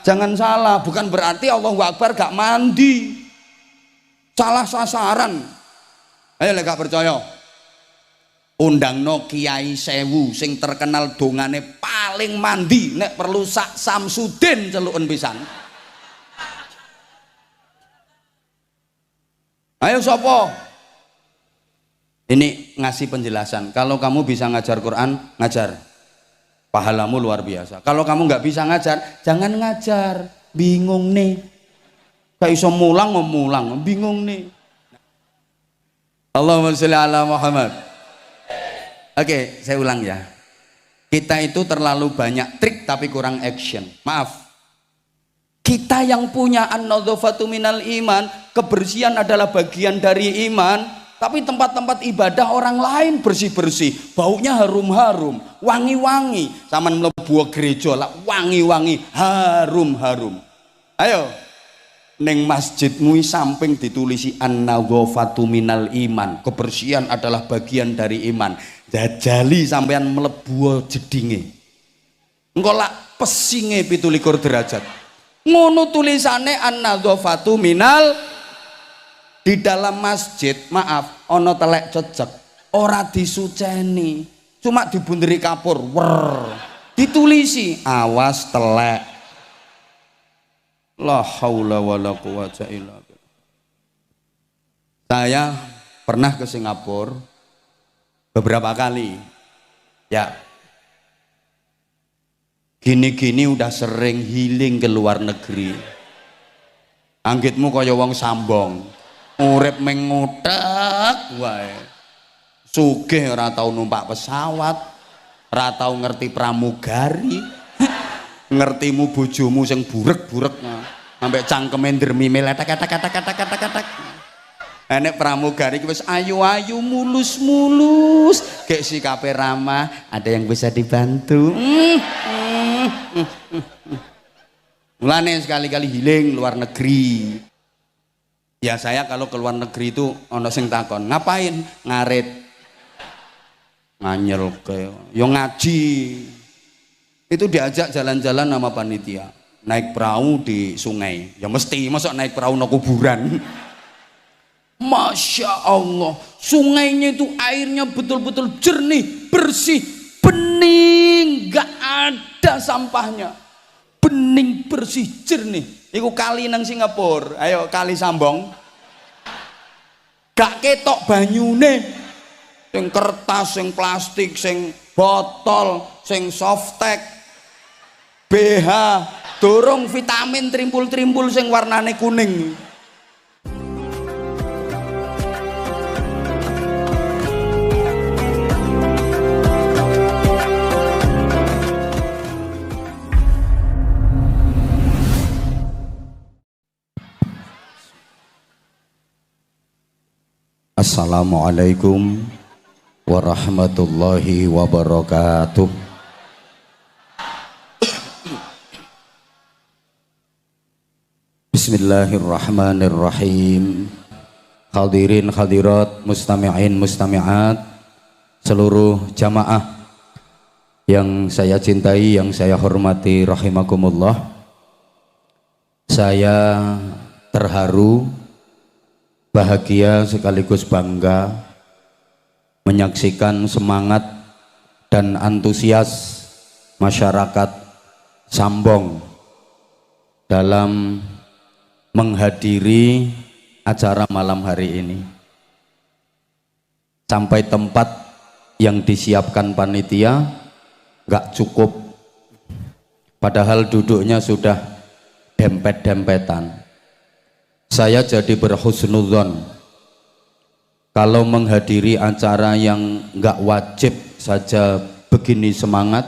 Jangan salah, bukan berarti Allahu Akbar gak mandi. Salah sasaran. Ayo lek gak percaya. Undangno Kiai Sewu sing terkenal dongane paling mandi, nek perlu sak Samsudin celuken pisan. Ayo sopo? Ini ngasih penjelasan. Kalau kamu bisa ngajar Quran, ngajar. Pahalamu luar biasa. Kalau kamu nggak bisa ngajar, jangan ngajar. Bingung nih. Gak iso mulang mau mulang, bingung nih. Allahumma sholli ala Muhammad. Oke, saya ulang ya. Kita itu terlalu banyak trik tapi kurang action. Maaf. Kita yang punya an-nadzafatu minal iman, kebersihan adalah bagian dari iman, tapi tempat-tempat ibadah orang lain bersih-bersih, baunya harum-harum, wangi-wangi. Saman mlebu gereja lah wangi-wangi, harum-harum. Ayo, neng masjidmu samping ditulisi an-nadzafatu minal iman, kebersihan adalah bagian dari iman. Jajali sampean mlebu jedinge. Engko lak pesinge 17 derajat. Ngono tulisane an-nadzafatu minal. Di dalam masjid, maaf, ono telek cecek, ora disuceni, cuma dibunderi kapur, wer, ditulisi, awas telek. La haula wala quwata illa billah. Saya pernah ke Singapura beberapa kali, ya. Gini-gini udah sering healing ke luar negeri. Anggitmu kaya wong sambong, urip mengutek wae. Sugih ora tau numpak pesawat, ora tau ngerti pramugari. Ngertimu bojomu sing burek-burek sampai cangkeme ndermime letek-letek. Nek pramugari wis ayu-ayu mulus-mulus, gek sikape ramah, ada yang bisa dibantu. Mulane sekali-kali healing luar negeri. Ya saya kalau ke luar negeri itu ono sing takon, ngapain? Ngarit. Nganyel ke, yo ngaji. Itu diajak jalan-jalan sama panitia, naik perahu di sungai. Ya mesti, masuk naik perahu no kuburan. Masya Allah, sungainya itu airnya betul-betul jernih, bersih, bening, gak ada sampahnya, bening, bersih, jernih. Iku kali nang Singapura, ayo kali Sambong, gak ketok banyune, sing kertas, sing plastik, sing botol, sing softtek, BH, dorong vitamin trimpul-trimpul sing warnane kuning. Assalamualaikum warahmatullahi wabarakatuh. Bismillahirrahmanirrahim. Hadirin hadirat, mustami'in mustami'at, seluruh jamaah yang saya cintai, yang saya hormati rahimakumullah. Saya terharu, bahagia sekaligus bangga menyaksikan semangat dan antusias masyarakat Sambong dalam menghadiri acara malam hari ini. Sampai tempat yang disiapkan panitia gak cukup, padahal duduknya sudah dempet-dempetan. Saya jadi berhusnudzon kalau menghadiri acara yang nggak wajib saja begini semangat,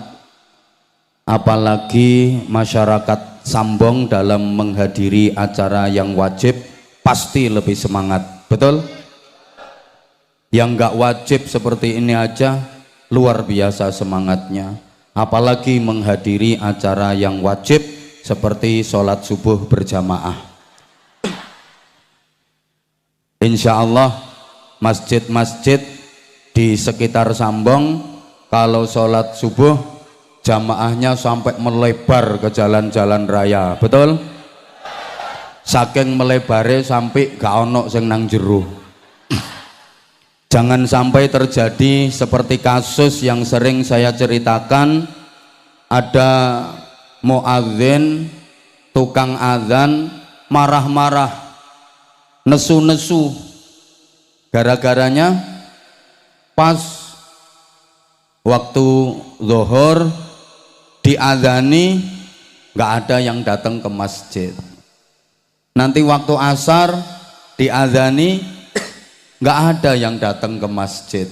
apalagi masyarakat Sambong dalam menghadiri acara yang wajib pasti lebih semangat, betul? Yang nggak wajib seperti ini aja luar biasa semangatnya, apalagi menghadiri acara yang wajib seperti sholat subuh berjamaah. Insya Allah masjid-masjid di sekitar Sambong kalau sholat subuh jamaahnya sampai melebar ke jalan-jalan raya, betul? Saking melebare sampai gak ono sing nang jero. Jangan sampai terjadi seperti kasus yang sering saya ceritakan, ada muadzin, tukang azan marah-marah, nesu-nesu, gara-garanya pas waktu zuhur diadzani nggak ada yang datang ke masjid. Nanti waktu asar diadzani nggak ada yang datang ke masjid.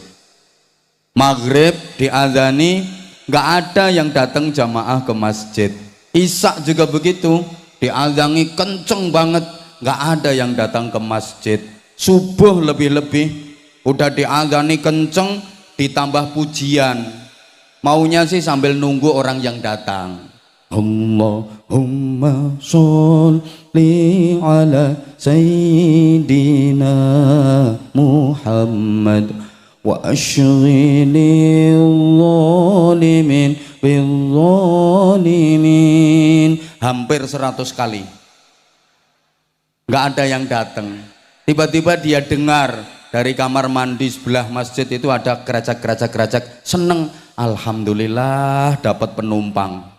Maghrib diadzani nggak ada yang datang jamaah ke masjid. Isya juga begitu, diadzani kenceng banget, nggak ada yang datang ke masjid. Subuh lebih-lebih udah diadzani kenceng, ditambah pujian, maunya sih sambil nunggu orang yang datang. Allahumma sholli ala sayyidina Muhammad wa ashghilil zalimin bil zalimin. Hampir 100 kali nggak ada yang datang. Tiba-tiba dia dengar dari kamar mandi sebelah masjid itu ada geracak, seneng, alhamdulillah dapat penumpang.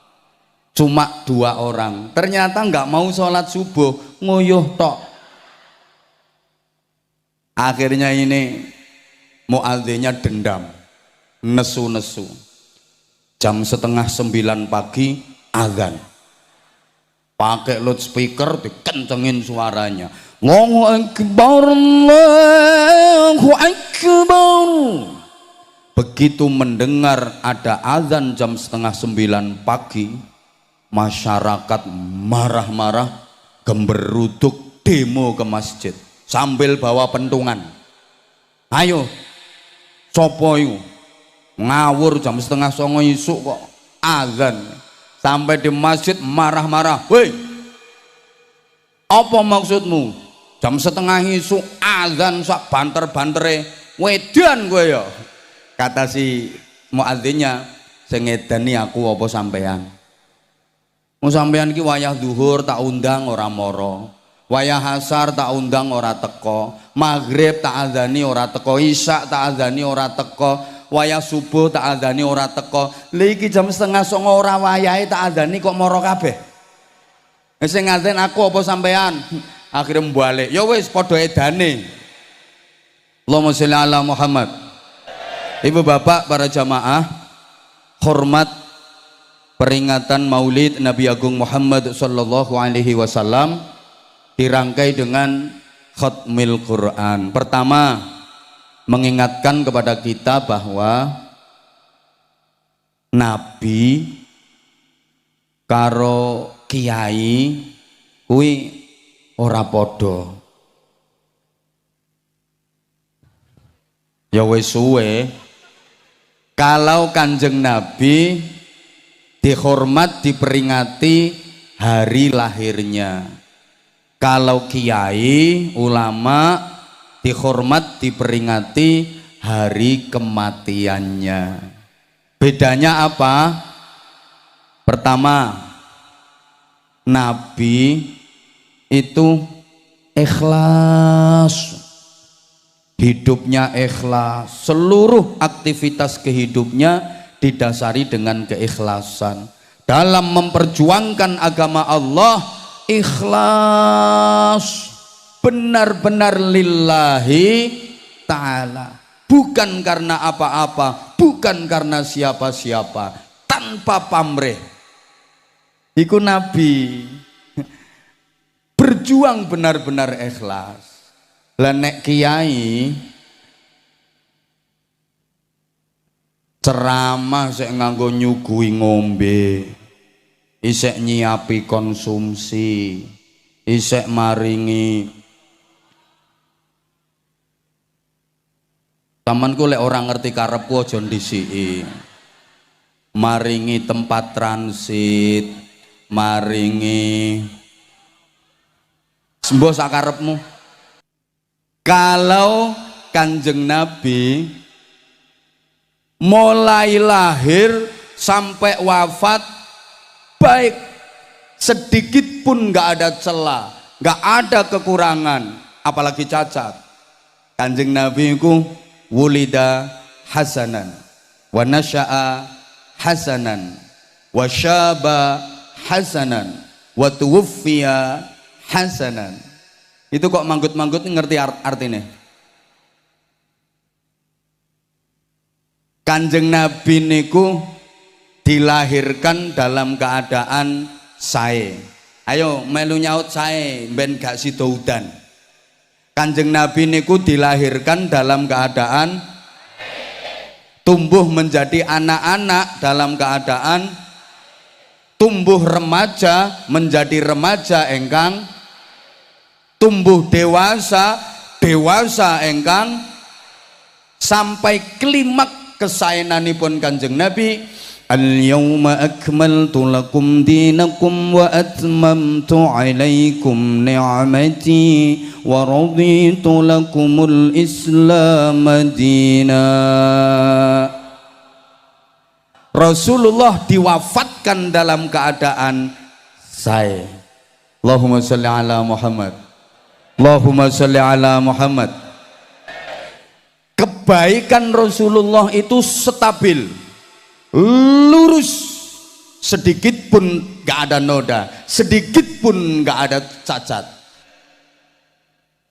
Cuma 2 orang, ternyata nggak mau sholat subuh, nguyuh tok. Akhirnya ini muadzinnya dendam, nesu-nesu. Jam 8:30 pagi azan, pakai loudspeaker dikencengin suaranya. Allahu Akbar, Allahu Akbar. Begitu mendengar ada azan jam 8:30 pagi, masyarakat marah-marah, gemberuduk demo ke masjid sambil bawa pentungan. Ayo, sopo iku ngawur jam 8:30 isuk kok azan. Sampai di masjid marah-marah, woi, apa maksudmu? Jam 8:30 isuk azan sak banter-bantere, wedan gue ya. Kata si muadzinnya, sing ngedani aku apa sampean? Mau sampean ki wayah zuhur tak undang ora moro, wayah asar tak undang ora teko, maghrib tak adzani ora teko, isya tak adzani ora teko, wayah subuh tak adzani ora teko. Lha iki jam 8:30 ora wayahe tak adzani kok moro kabeh. Sing ngadzan aku apa sampean? Akhirnya mbalik, ya wis padha edane. Allahumma sholli ala Muhammad. Ibu bapak para jamaah, hormat peringatan Maulid Nabi Agung Muhammad sallallahu alaihi wasallam dirangkai dengan khatmil Quran. Pertama, mengingatkan kepada kita bahwa Nabi karo kiai kuwi ora podo. Ya wis suwe kalau Kanjeng Nabi dihormat, diperingati hari lahirnya. Kalau kiai ulama dihormat, diperingati hari kematiannya. Bedanya apa? Pertama, Nabi itu ikhlas, hidupnya ikhlas, seluruh aktivitas kehidupnya didasari dengan keikhlasan. Dalam memperjuangkan agama Allah, ikhlas, benar-benar lillahi ta'ala, bukan karena apa-apa, bukan karena siapa-siapa, tanpa pamrih. Iku Nabi berjuang benar-benar ikhlas. Lah nek kiai ceramah sik nganggo nyuguhi ngombe, isek nyiapi konsumsi, isek maringi. Tamanku lek orang ngerti karepku aja ndisiki. Maringi tempat transit, maringi sembuh sakarepmu. Kalau Kanjeng Nabi mulai lahir sampai wafat baik, sedikit pun nggak ada celah, nggak ada kekurangan, apalagi cacat. Kanjeng Nabi ku wulida hasanan wa nasya'a hasanan wa syaba hasanan wa tuwfiya hasanan. Itu kok manggut-manggut ngerti artinya? Kanjeng Nabi niku dilahirkan dalam keadaan sae. Ayo melu nyaut sae ben gak sida udan. Kanjeng Nabi niku dilahirkan dalam keadaan tumbuh menjadi anak-anak dalam keadaan tumbuh remaja menjadi remaja engkang tumbuh dewasa engkang sampai klimak kesaenanipun Kanjeng Nabi, al-yawma akmaltu lakum dinakum wa atmamtu alaikum ni'mati wa raditu lakumul islam dina. Rasulullah diwafatkan dalam keadaan sae. Allahumma sholli ala Muhammad. Allahumma sholli ala Muhammad. Kebaikan Rasulullah itu stabil, lurus, sedikit pun gak ada noda, sedikit pun gak ada cacat,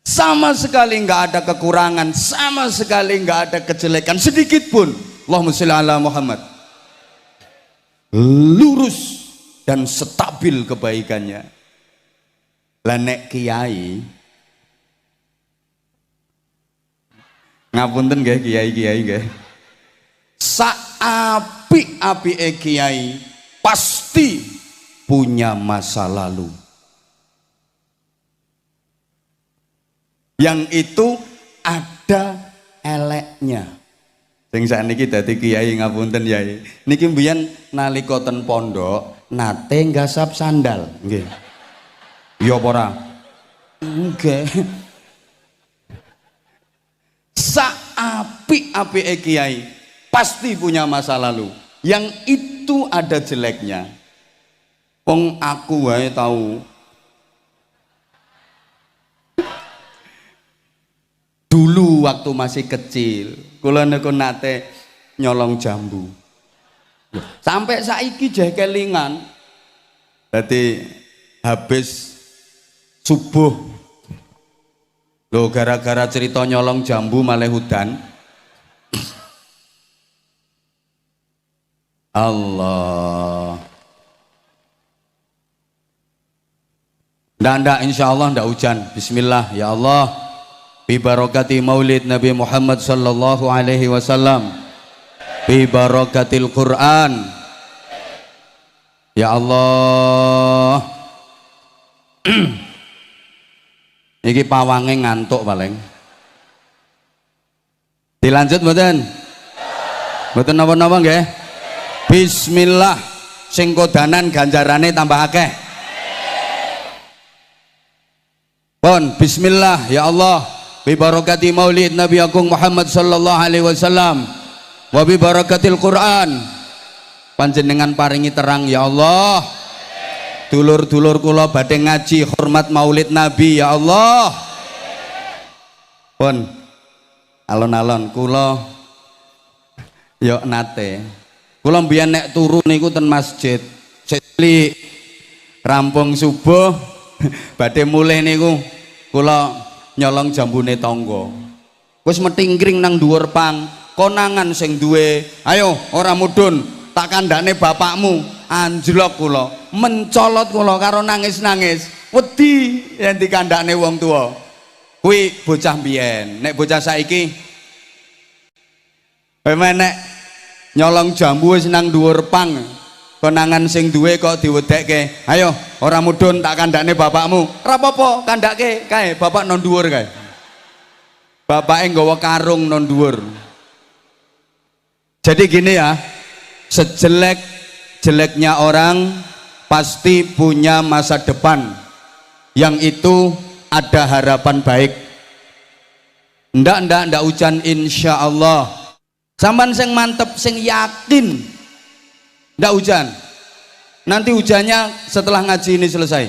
sama sekali gak ada kekurangan, sama sekali gak ada kejelekan sedikit pun. Allahumma sholli ala Muhammad. Lurus dan stabil kebaikannya. Lah nek kiai, ngapunten nggih kiai-kiai nggih, saapik-apike kiai pasti punya masa lalu yang itu ada eleknya. Sing sakniki dadi kiai ngapunten yai, niki mbiyen nalika ten pondok nate nggasap sandal nggih. Ya apa ora? Nggih. Saapik-apike kiai pasti punya masa lalu yang itu ada jeleknya. Wong aku wae tahu dulu waktu masih kecil kula niku nate nyolong jambu sampai saiki jeh kelingan. Dadi habis subuh loh, gara-gara cerita nyolong jambu malah hudan. Allah. Ndak insya Allah ndak hujan. Bismillah ya Allah. Bi barakati Maulid Nabi Muhammad sallallahu alaihi wasallam. Bi barakatil Quran. Ya Allah. Iki pawange ngantuk paling. Dilanjut mboten? Mboten napa-napa nggih? Bismillah, sing kodanan ganjarane tambah akeh. Pun bismillah ya Allah, bi barakati Maulid Nabi Agung Muhammad sallallahu alaihi wasallam wa bi barakatil Quran. Panjenengan paringi terang ya Allah. Dulur-dulur kula badhe ngaji hormat Maulid Nabi ya Allah. Pun alon-alon kula yo nate. Kula mbiyen nek turu niku ten masjid. Cilik rampung subuh badhe mulih niku kula nyolong jambune tangga. Wis metingkring nang dhuwur pang, konangan sing duwe, ayo ora mudhun, tak kandhane bapakmu. Anjlok kula, mencolot kula karo nangis-nangis. Wedi yen dikandhane wong tuwa. Kuwi bocah mbiyen. Nek bocah saiki nek nyolong jambu wis nang dhuwur pang, konangan sing duwe kok diwedekke. Ayo ora mudhun tak kandhane bapakmu. Ora apa-apa, kandhake kae, bapak nang dhuwur kae. Bapake nggawa karung nang dhuwur. Jadi gini ya, sejelek-jeleknya orang pasti punya masa depan yang itu ada harapan baik. Ndak hujan insya Allah. Sampean sing mantep, sing yakin Nggak hujan. Nanti hujannya setelah ngaji ini selesai.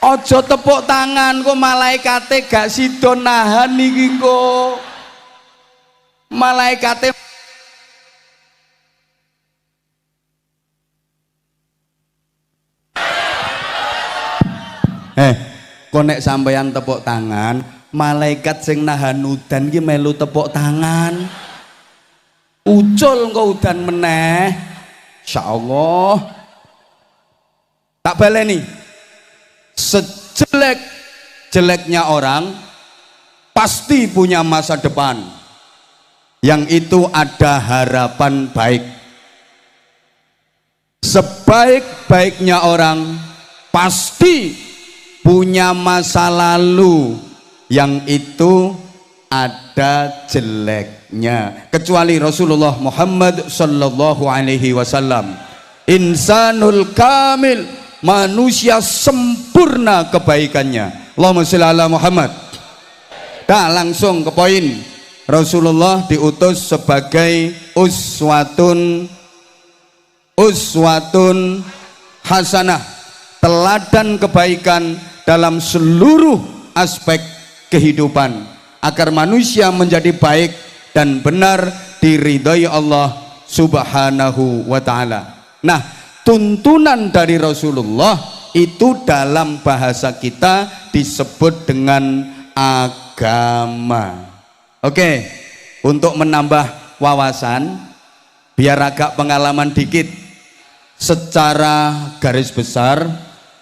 Ojo tepuk tangan kok malaikate gak sido nahan iki kok. Malaikate kok nek sampeyan tepuk tangan, malaikat sing nahan udan ki melu tepuk tangan. Ucul kok udan meneh. Insyaallah. Tak baleni. Sejelek-jeleknya orang pasti punya masa depan yang itu ada harapan baik. Sebaik-baiknya orang pasti punya masa lalu yang itu ada jeleknya, kecuali Rasulullah Muhammad sallallahu alaihi wasallam. Insanul kamil, manusia sempurna kebaikannya. Allahumma sholli ala Muhammad. Nah, langsung ke poin. Rasulullah diutus sebagai uswatun hasanah, teladan kebaikan dalam seluruh aspek kehidupan, agar manusia menjadi baik dan benar diridhai Allah subhanahu wa ta'ala. Nah, tuntunan dari Rasulullah itu dalam bahasa kita disebut dengan agama. Oke, untuk menambah wawasan biar agak pengalaman dikit, secara garis besar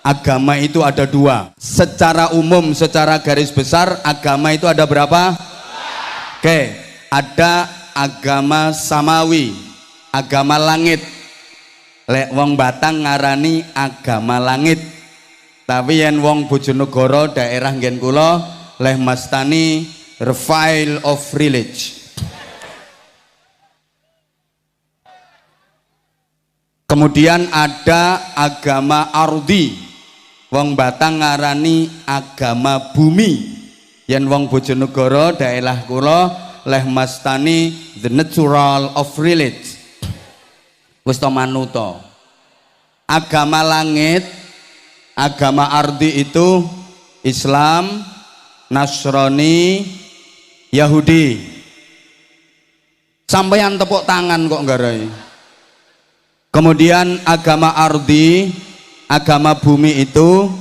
agama itu ada dua. Secara umum, secara garis besar agama itu ada berapa? Oke, ada agama samawi, agama langit. Lek wong Batang ngarani agama langit, tapi yen wong Bojonegoro daerah nggen kula leh mastani Revival of Village. Kemudian ada agama ardi, wong Batang ngarani agama bumi, yen wong Bojonegoro daerah kula leh mastani the natural of village. Wis to manuto. Agama langit, agama ardi itu Islam, Nasrani, Yahudi. Sampeyan tepuk tangan kok nggarai. Kemudian agama ardi, agama bumi itu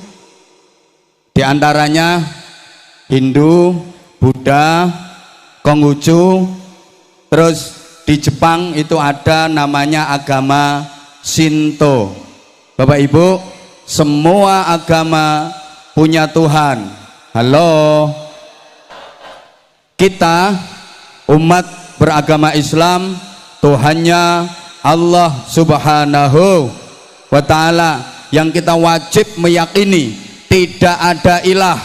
diantaranya Hindu, Buddha, Konghucu. Terus di Jepang itu ada namanya agama Shinto. Bapak Ibu, semua agama punya Tuhan. Halo, kita umat beragama Islam, Tuhannya Allah subhanahu wa ta'ala, yang kita wajib meyakini tidak ada ilah,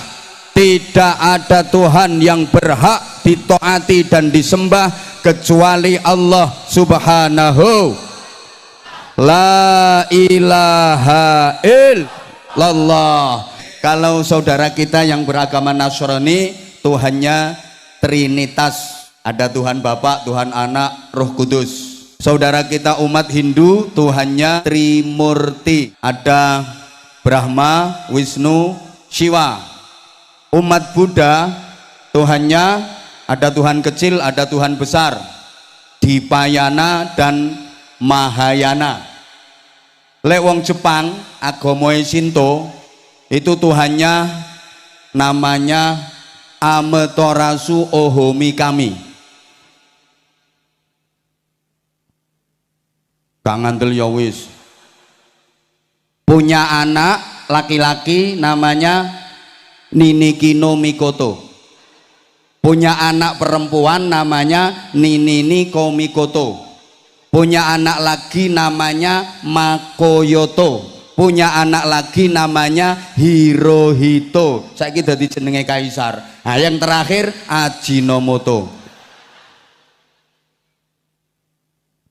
tidak ada Tuhan yang berhak ditaati dan disembah kecuali Allah subhanahu. La ilaha illallah. Kalau saudara kita yang beragama Nasrani, Tuhannya Trinitas, ada Tuhan Bapa, Tuhan Anak, Roh Kudus. Saudara kita umat Hindu, Tuhannya Trimurti, ada Brahma, Wisnu, Shiva. Umat Buddha, Tuhannya ada Tuhan kecil, ada Tuhan besar, Dipayana dan Mahayana. Lek wong Jepang, agama Shinto itu Tuhannya namanya Amaterasu Ohomikami. Gak ngandel ya wis. Punya anak laki-laki namanya Ninikino Mikoto. Punya anak perempuan namanya Ninini Komikoto. Punya anak lagi namanya Makoyoto. Punya anak lagi namanya Hirohito. Saiki dadi jenenge kaisar. Nah, yang terakhir Ajinomoto.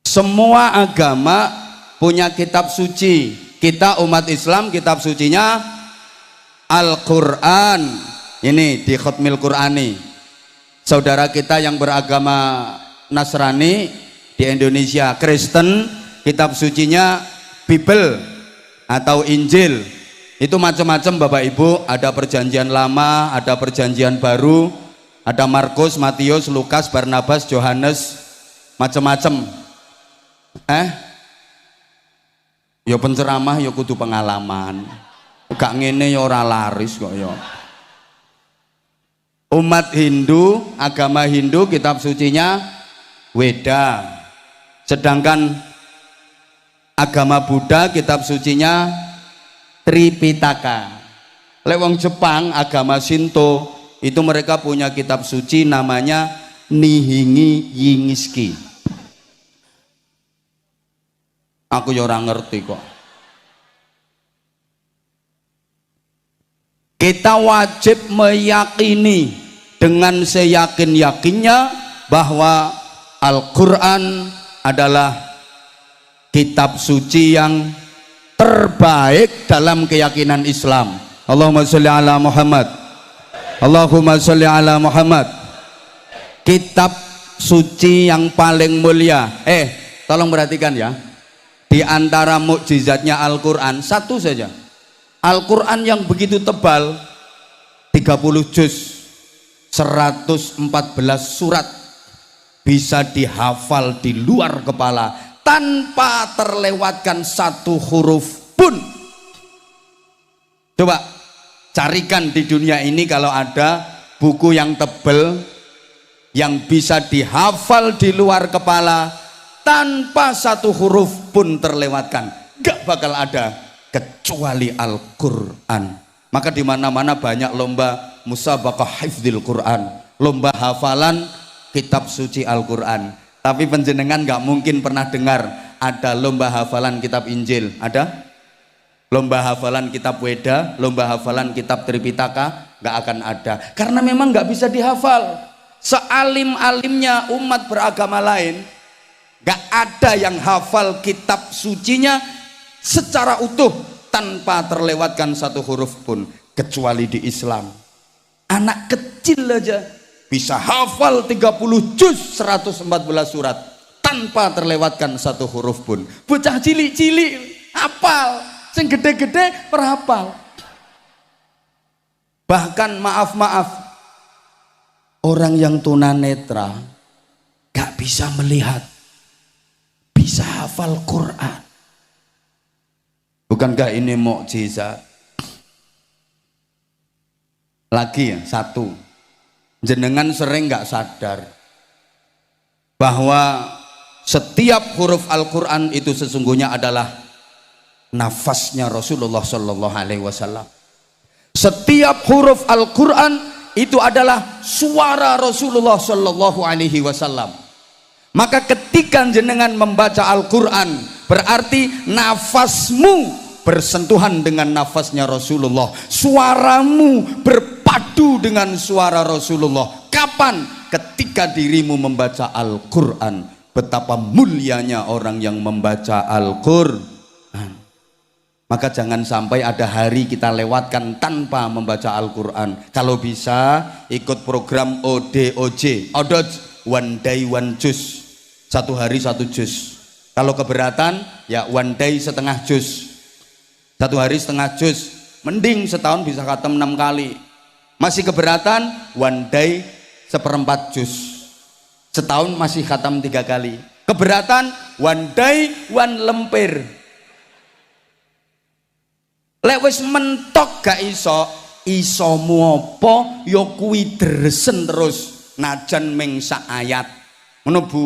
Semua agama punya kitab suci. Kita umat Islam kitab sucinya Al-Quran. ini di Khotmil Qur'ani, saudara kita yang beragama Nasrani di Indonesia, Kristen, kitab sucinya Bible atau Injil itu macam-macam Bapak Ibu, ada perjanjian lama, ada perjanjian baru, ada Markus, Matius, Lukas, Barnabas, Yohanes, macam-macam. Ya penceramah ya kudu pengalaman, gak ngene ya ora laris kok ya. Umat Hindu, agama Hindu, kitab sucinya Weda, sedangkan agama Buddha kitab sucinya Tripitaka. Lek wong Jepang agama Shinto itu mereka punya kitab suci namanya Nihingi Yingiski. Aku ya ora ngerti kok. Kita wajib meyakini dengan seyakin-yakinnya bahwa Al-Quran adalah kitab suci yang terbaik dalam keyakinan Islam. Allahumma sholli ala Muhammad. Allahumma sholli ala Muhammad. Kitab suci yang paling mulia. Tolong perhatikan ya. Di antara mukjizatnya Al-Quran satu saja. Al-Quran yang begitu tebal, 30 juz, 114 surat, bisa dihafal di luar kepala tanpa terlewatkan satu huruf pun. Coba carikan di dunia ini kalau ada buku yang tebal yang bisa dihafal di luar kepala tanpa satu huruf pun terlewatkan. Gak bakal ada kecuali Al-Quran. Maka di mana-mana banyak lomba musabaqah hifdzil Quran, lomba hafalan kitab suci Al-Quran. Tapi penjenengan nggak mungkin pernah dengar ada lomba hafalan kitab Injil. Ada? Lomba hafalan kitab Weda, lomba hafalan kitab Tripitaka, nggak akan ada. Karena memang nggak bisa dihafal. Sealim-alimnya umat beragama lain, nggak ada yang hafal kitab sucinya secara utuh tanpa terlewatkan satu huruf pun, kecuali di Islam. Anak kecil aja bisa hafal 30 juz, 114 surat tanpa terlewatkan satu huruf pun. Bocah cilik-cilik hafal, sing gede-gede perhafal. Bahkan maaf-maaf, orang yang tunanetra gak bisa melihat, bisa hafal Quran. Bukankah ini mukjizat? Lagi ya, satu, jenengan sering nggak sadar bahwa setiap huruf Al-Quran itu sesungguhnya adalah nafasnya Rasulullah Shallallahu Alaihi Wasallam. Setiap huruf Al-Quran itu adalah suara Rasulullah Shallallahu Alaihi Wasallam. Maka ketika jenengan membaca Al-Quran, berarti nafasmu bersentuhan dengan nafasnya Rasulullah, suaramu berpadu dengan suara Rasulullah. Kapan? Ketika dirimu membaca Al-Quran. Betapa mulianya orang yang membaca Al-Quran. Maka jangan sampai ada hari kita lewatkan tanpa membaca Al-Quran. Kalau bisa ikut program ODOJ, one day one juz, satu hari satu juz. Kalau keberatan ya one day setengah juz, satu hari setengah juz. Mending setahun bisa khatam 6 kali. Masih keberatan one day seperempat juz, setahun masih khatam 3 kali. Keberatan one day one lemper. Lek wis mentok gak iso apa ya kuwi dresen terus najan ming sak ayat. Ngono Bu.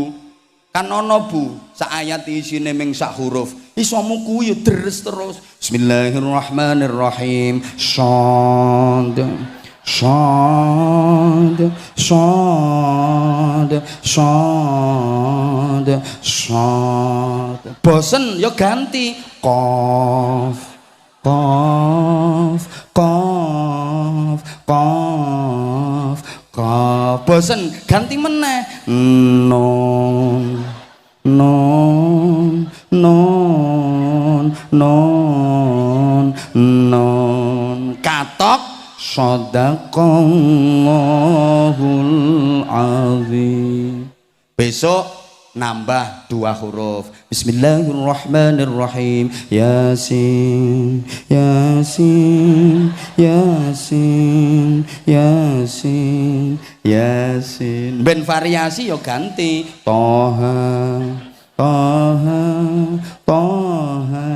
Kan ono Bu, sak ayat isine ming sak huruf. Isomu kuwi ya deres terus. Bismillahirrahmanirrahim. Shad shad shad shad shad. Bosen ya ganti qaf qaf qaf qaf qaf. Bosen ganti meneh nun nun nun nun nun. Katok Shadaqallahul azim. Besok nambah 2 huruf. Bismillahirrahmanirrahim. Yasin, Yasin, Yasin, Yasin, Yasin. Ben variasi yo ganti. Toha, Toha, Toha,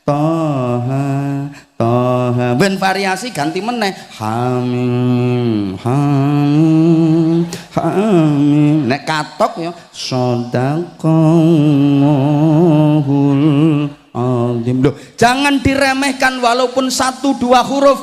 Toha, Toha. Ben variasi ganti meneh. Hamim, Hamim, Hamim. Nek katok ya Shadaqallahul azim. Loh, jangan diremehkan walaupun 1-2 huruf.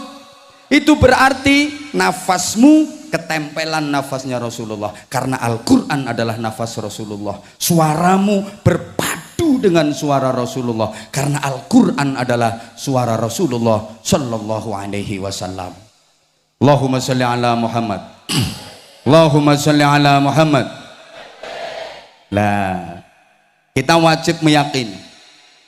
Itu berarti nafasmu ketempelan nafasnya Rasulullah, karena Al-Quran adalah nafas Rasulullah. Suaramu berpadu dengan suara Rasulullah, karena Al-Quran adalah suara Rasulullah Sallallahu Alaihi Wasallam. Allahumma salli ala Muhammad. Allahumma salli ala Muhammad. Lah, kita wajib meyakini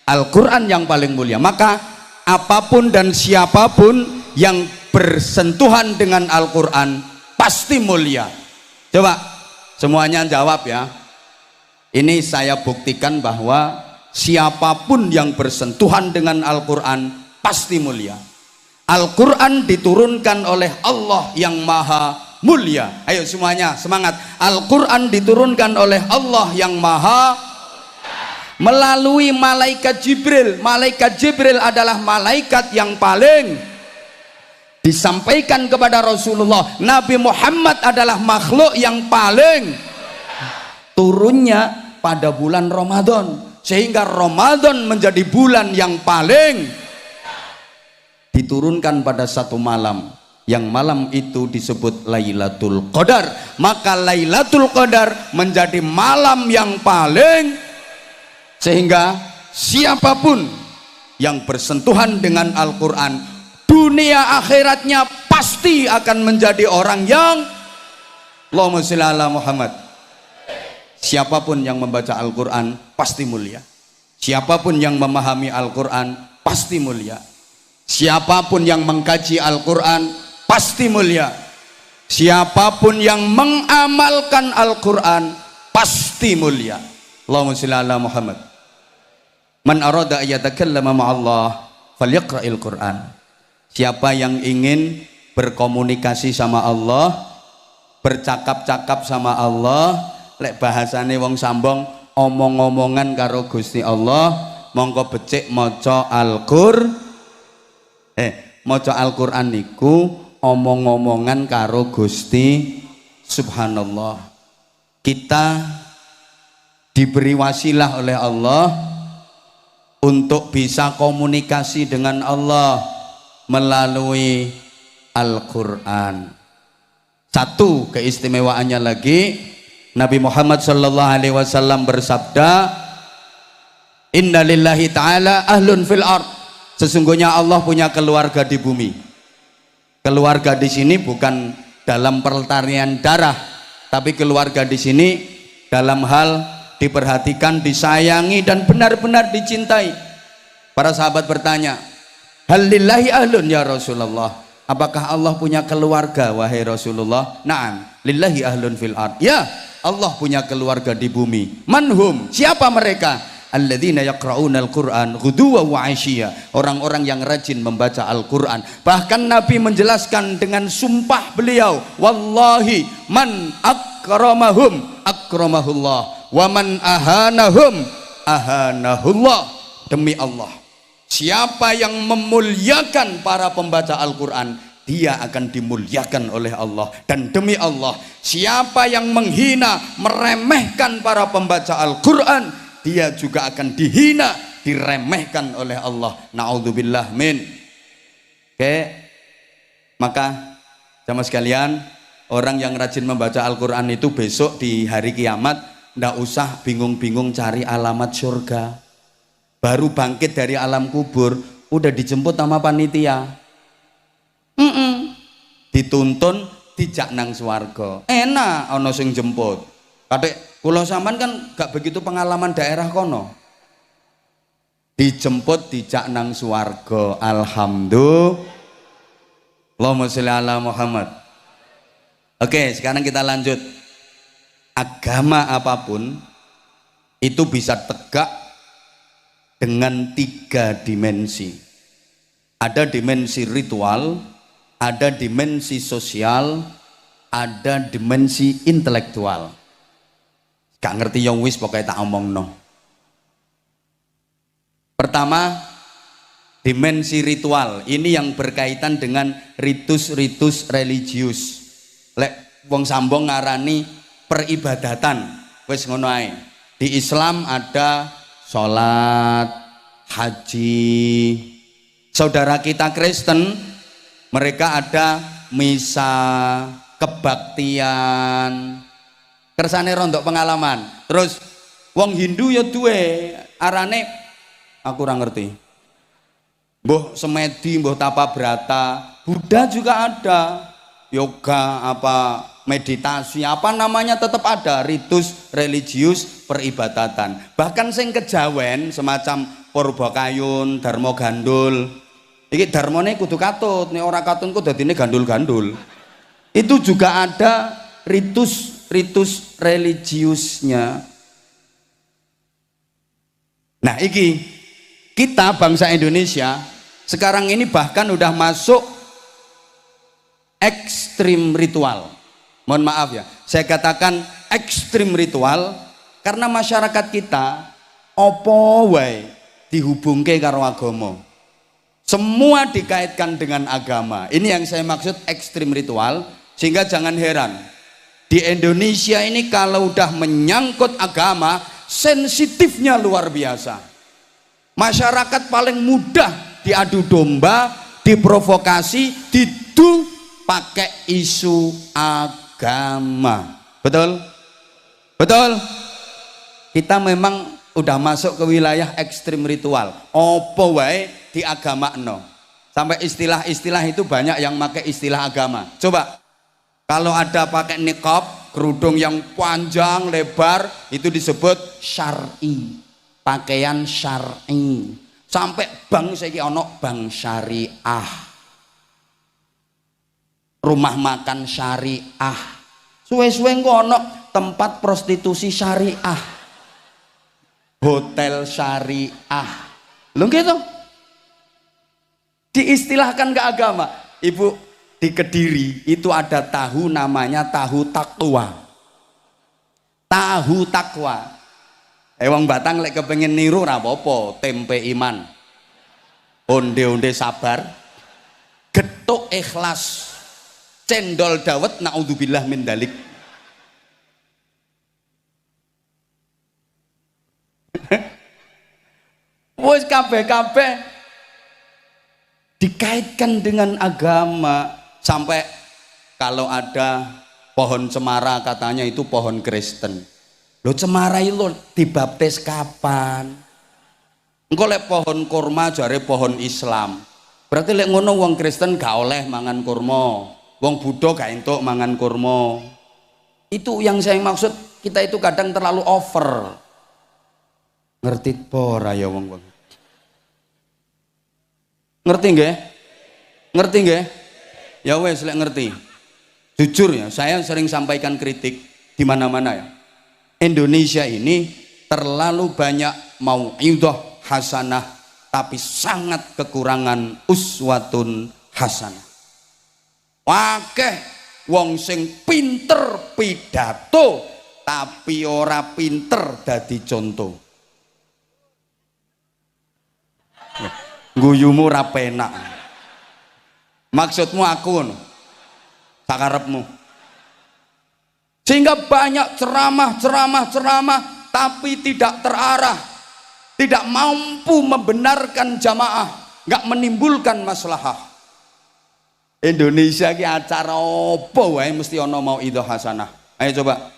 Al-Quran yang paling mulia. Maka apapun dan siapapun yang bersentuhan dengan Al-Quran pasti mulia. Coba semuanya jawab ya. Ini saya buktikan bahwa siapapun yang bersentuhan dengan Al-Quran pasti mulia. Al-Quran diturunkan oleh Allah yang maha mulia. Ayo semuanya semangat. Al-Quran diturunkan oleh Allah yang maha melalui malaikat Jibril. Malaikat Jibril adalah malaikat yang paling disampaikan kepada Rasulullah. Nabi Muhammad adalah makhluk yang paling turunnya pada bulan Ramadan, sehingga Ramadan menjadi bulan yang paling diturunkan pada satu malam, yang malam itu disebut Lailatul Qadar. Maka Lailatul Qadar menjadi malam yang paling, sehingga siapapun yang bersentuhan dengan Al-Quran dunia akhiratnya pasti akan menjadi orang yang Allahumma sholli ala Muhammad. Siapapun yang membaca Al-Quran pasti mulia. Siapapun yang memahami Al-Quran pasti mulia. Siapapun yang mengkaji Al-Quran pasti mulia. Siapapun yang mengamalkan Al-Quran pasti mulia. Allahumma sholli ala Muhammad. Man arada ayatakallama ma'allah falyaqra'il Quran. Siapa yang ingin berkomunikasi sama Allah, bercakap-cakap sama Allah, lek bahasane wong sambong omong-omongan karo Gusti Allah, mongko becik maca maca Al-Qur'an niku omong-omongan karo Gusti. Subhanallah. Kita diberi wasilah oleh Allah untuk bisa komunikasi dengan Allah melalui Al-Quran. Satu keistimewaannya lagi, Nabi Muhammad sallallahu alaihi wasallam bersabda, Inna lillahi ta'ala ahlun fil ard. Sesungguhnya Allah punya keluarga di bumi. Keluarga di sini bukan dalam pertanian darah, tapi keluarga di sini dalam hal diperhatikan, disayangi, dan benar-benar dicintai. Para sahabat bertanya, hal lillahi ahlun ya Rasulullah, apakah Allah punya keluarga wahai Rasulullah? Na'am, lillahi ahlun fil ard. Ya, Allah punya keluarga di bumi. Manhum, siapa mereka? Alladzina yaqra'una al-Qur'an ghuduwa wa 'ashiyya. Orang-orang yang rajin membaca Al-Qur'an. Bahkan Nabi menjelaskan dengan sumpah beliau, wallahi man akramahum akramahullah wa man ahanahum ahanahullah. Demi Allah, siapa yang memuliakan para pembaca Al-Quran, dia akan dimuliakan oleh Allah. Dan demi Allah, siapa yang menghina, meremehkan para pembaca Al-Quran, dia juga akan dihina, diremehkan oleh Allah. Na'udzubillah min. Oke, maka jamaah sekalian, orang yang rajin membaca Al-Quran itu besok di hari kiamat ndak usah bingung-bingung cari alamat surga. Baru bangkit dari alam kubur udah dijemput sama panitia. Dituntun dijak nang swarga. Enak ana sing jemput. Kadek kula sampean kan gak begitu pengalaman daerah kono. Dijemput dijak nang swarga. Alhamdulillah. Allahumma sholli ala Muhammad. Oke, sekarang kita lanjut. Agama apapun itu bisa tegak dengan 3 dimensi. Ada dimensi ritual, ada dimensi sosial, ada dimensi intelektual. Gak ngerti yang wis pokoknya tak omong no. Pertama, dimensi ritual. Ini yang berkaitan dengan ritus-ritus religius. Lek wong sambong ngarani peribadatan. Wis ngono ae. Di Islam ada sholat, haji. Saudara kita Kristen, mereka ada misa, kebaktian. Kersane rondok pengalaman. Terus wong Hindu ya duwe arane aku ora ngerti. Mbah semedi, mbah tapa brata. Buddha juga ada. Yoga apa meditasi apa namanya tetap ada ritus religius peribadatan. Bahkan sing kejawen semacam Purbakayun, Darmo Gandul. Iki darmone kudu katut, nek ora katut kok dadine gandul-gandul. Itu juga ada ritus religiusnya. Nah, iki kita bangsa Indonesia sekarang ini bahkan udah masuk ekstrim ritual. Mohon maaf ya, saya katakan ekstrim ritual karena masyarakat kita opo wae dihubungke karo agama. Semua dikaitkan dengan agama. Ini yang saya maksud ekstrim ritual. Sehingga jangan heran, di Indonesia ini kalau udah menyangkut agama, sensitifnya luar biasa. Masyarakat paling mudah diadu domba, diprovokasi, didu pakai isu agama. Betul? Betul? Kita memang udah masuk ke wilayah ekstrim ritual. Opo wae di agama no. Sampai istilah-istilah itu banyak yang pakai istilah agama. Coba kalau ada pakai niqab, kerudung yang panjang lebar, itu disebut syar'i, pakaian syar'i. Sampai bank saiki ono bank syariah, rumah makan syariah, suwe-suwe engko ono tempat prostitusi syariah, hotel syariah. Lho gitu. Diistilahkan ke agama. Ibu, di Kediri itu ada tahu namanya tahu takwa. Tahu takwa. Wong Batang lek kepengen niru ora apa-apa, tempe iman. Onde-onde sabar. Getuk ikhlas. Cendol dawet naudzubillah min dalik. Wes kabeh-kabeh dikaitkan dengan agama. Sampai kalau ada pohon cemara katanya itu pohon Kristen. Lo cemara itu dibaptis kapan? Engko lek pohon kurma jare pohon Islam. Berarti lek ngono wong Kristen gak oleh mangan kurma, wong Buddha gak entuk mangan kurma. Itu yang saya maksud, kita itu kadang terlalu over. Ngerti apa ora ya wong-wong? Ngerti nggih? Ngerti nggih? Ya wes lek ngerti. Jujur ya, saya sering sampaikan kritik di mana-mana ya. Indonesia ini terlalu banyak mau'idhah hasanah tapi sangat kekurangan uswatun hasanah. Wakeh wong sing pinter pidato tapi ora pinter dadi contoh. Guyumu ora penak. Maksudmu aku ngono. Sakarepmu. Sehingga banyak ceramah tapi tidak terarah, tidak mampu membenarkan jamaah, nggak menimbulkan maslahah. Indonesia ki acara opo wae mesti ono mau'idhah hasanah. Ayo coba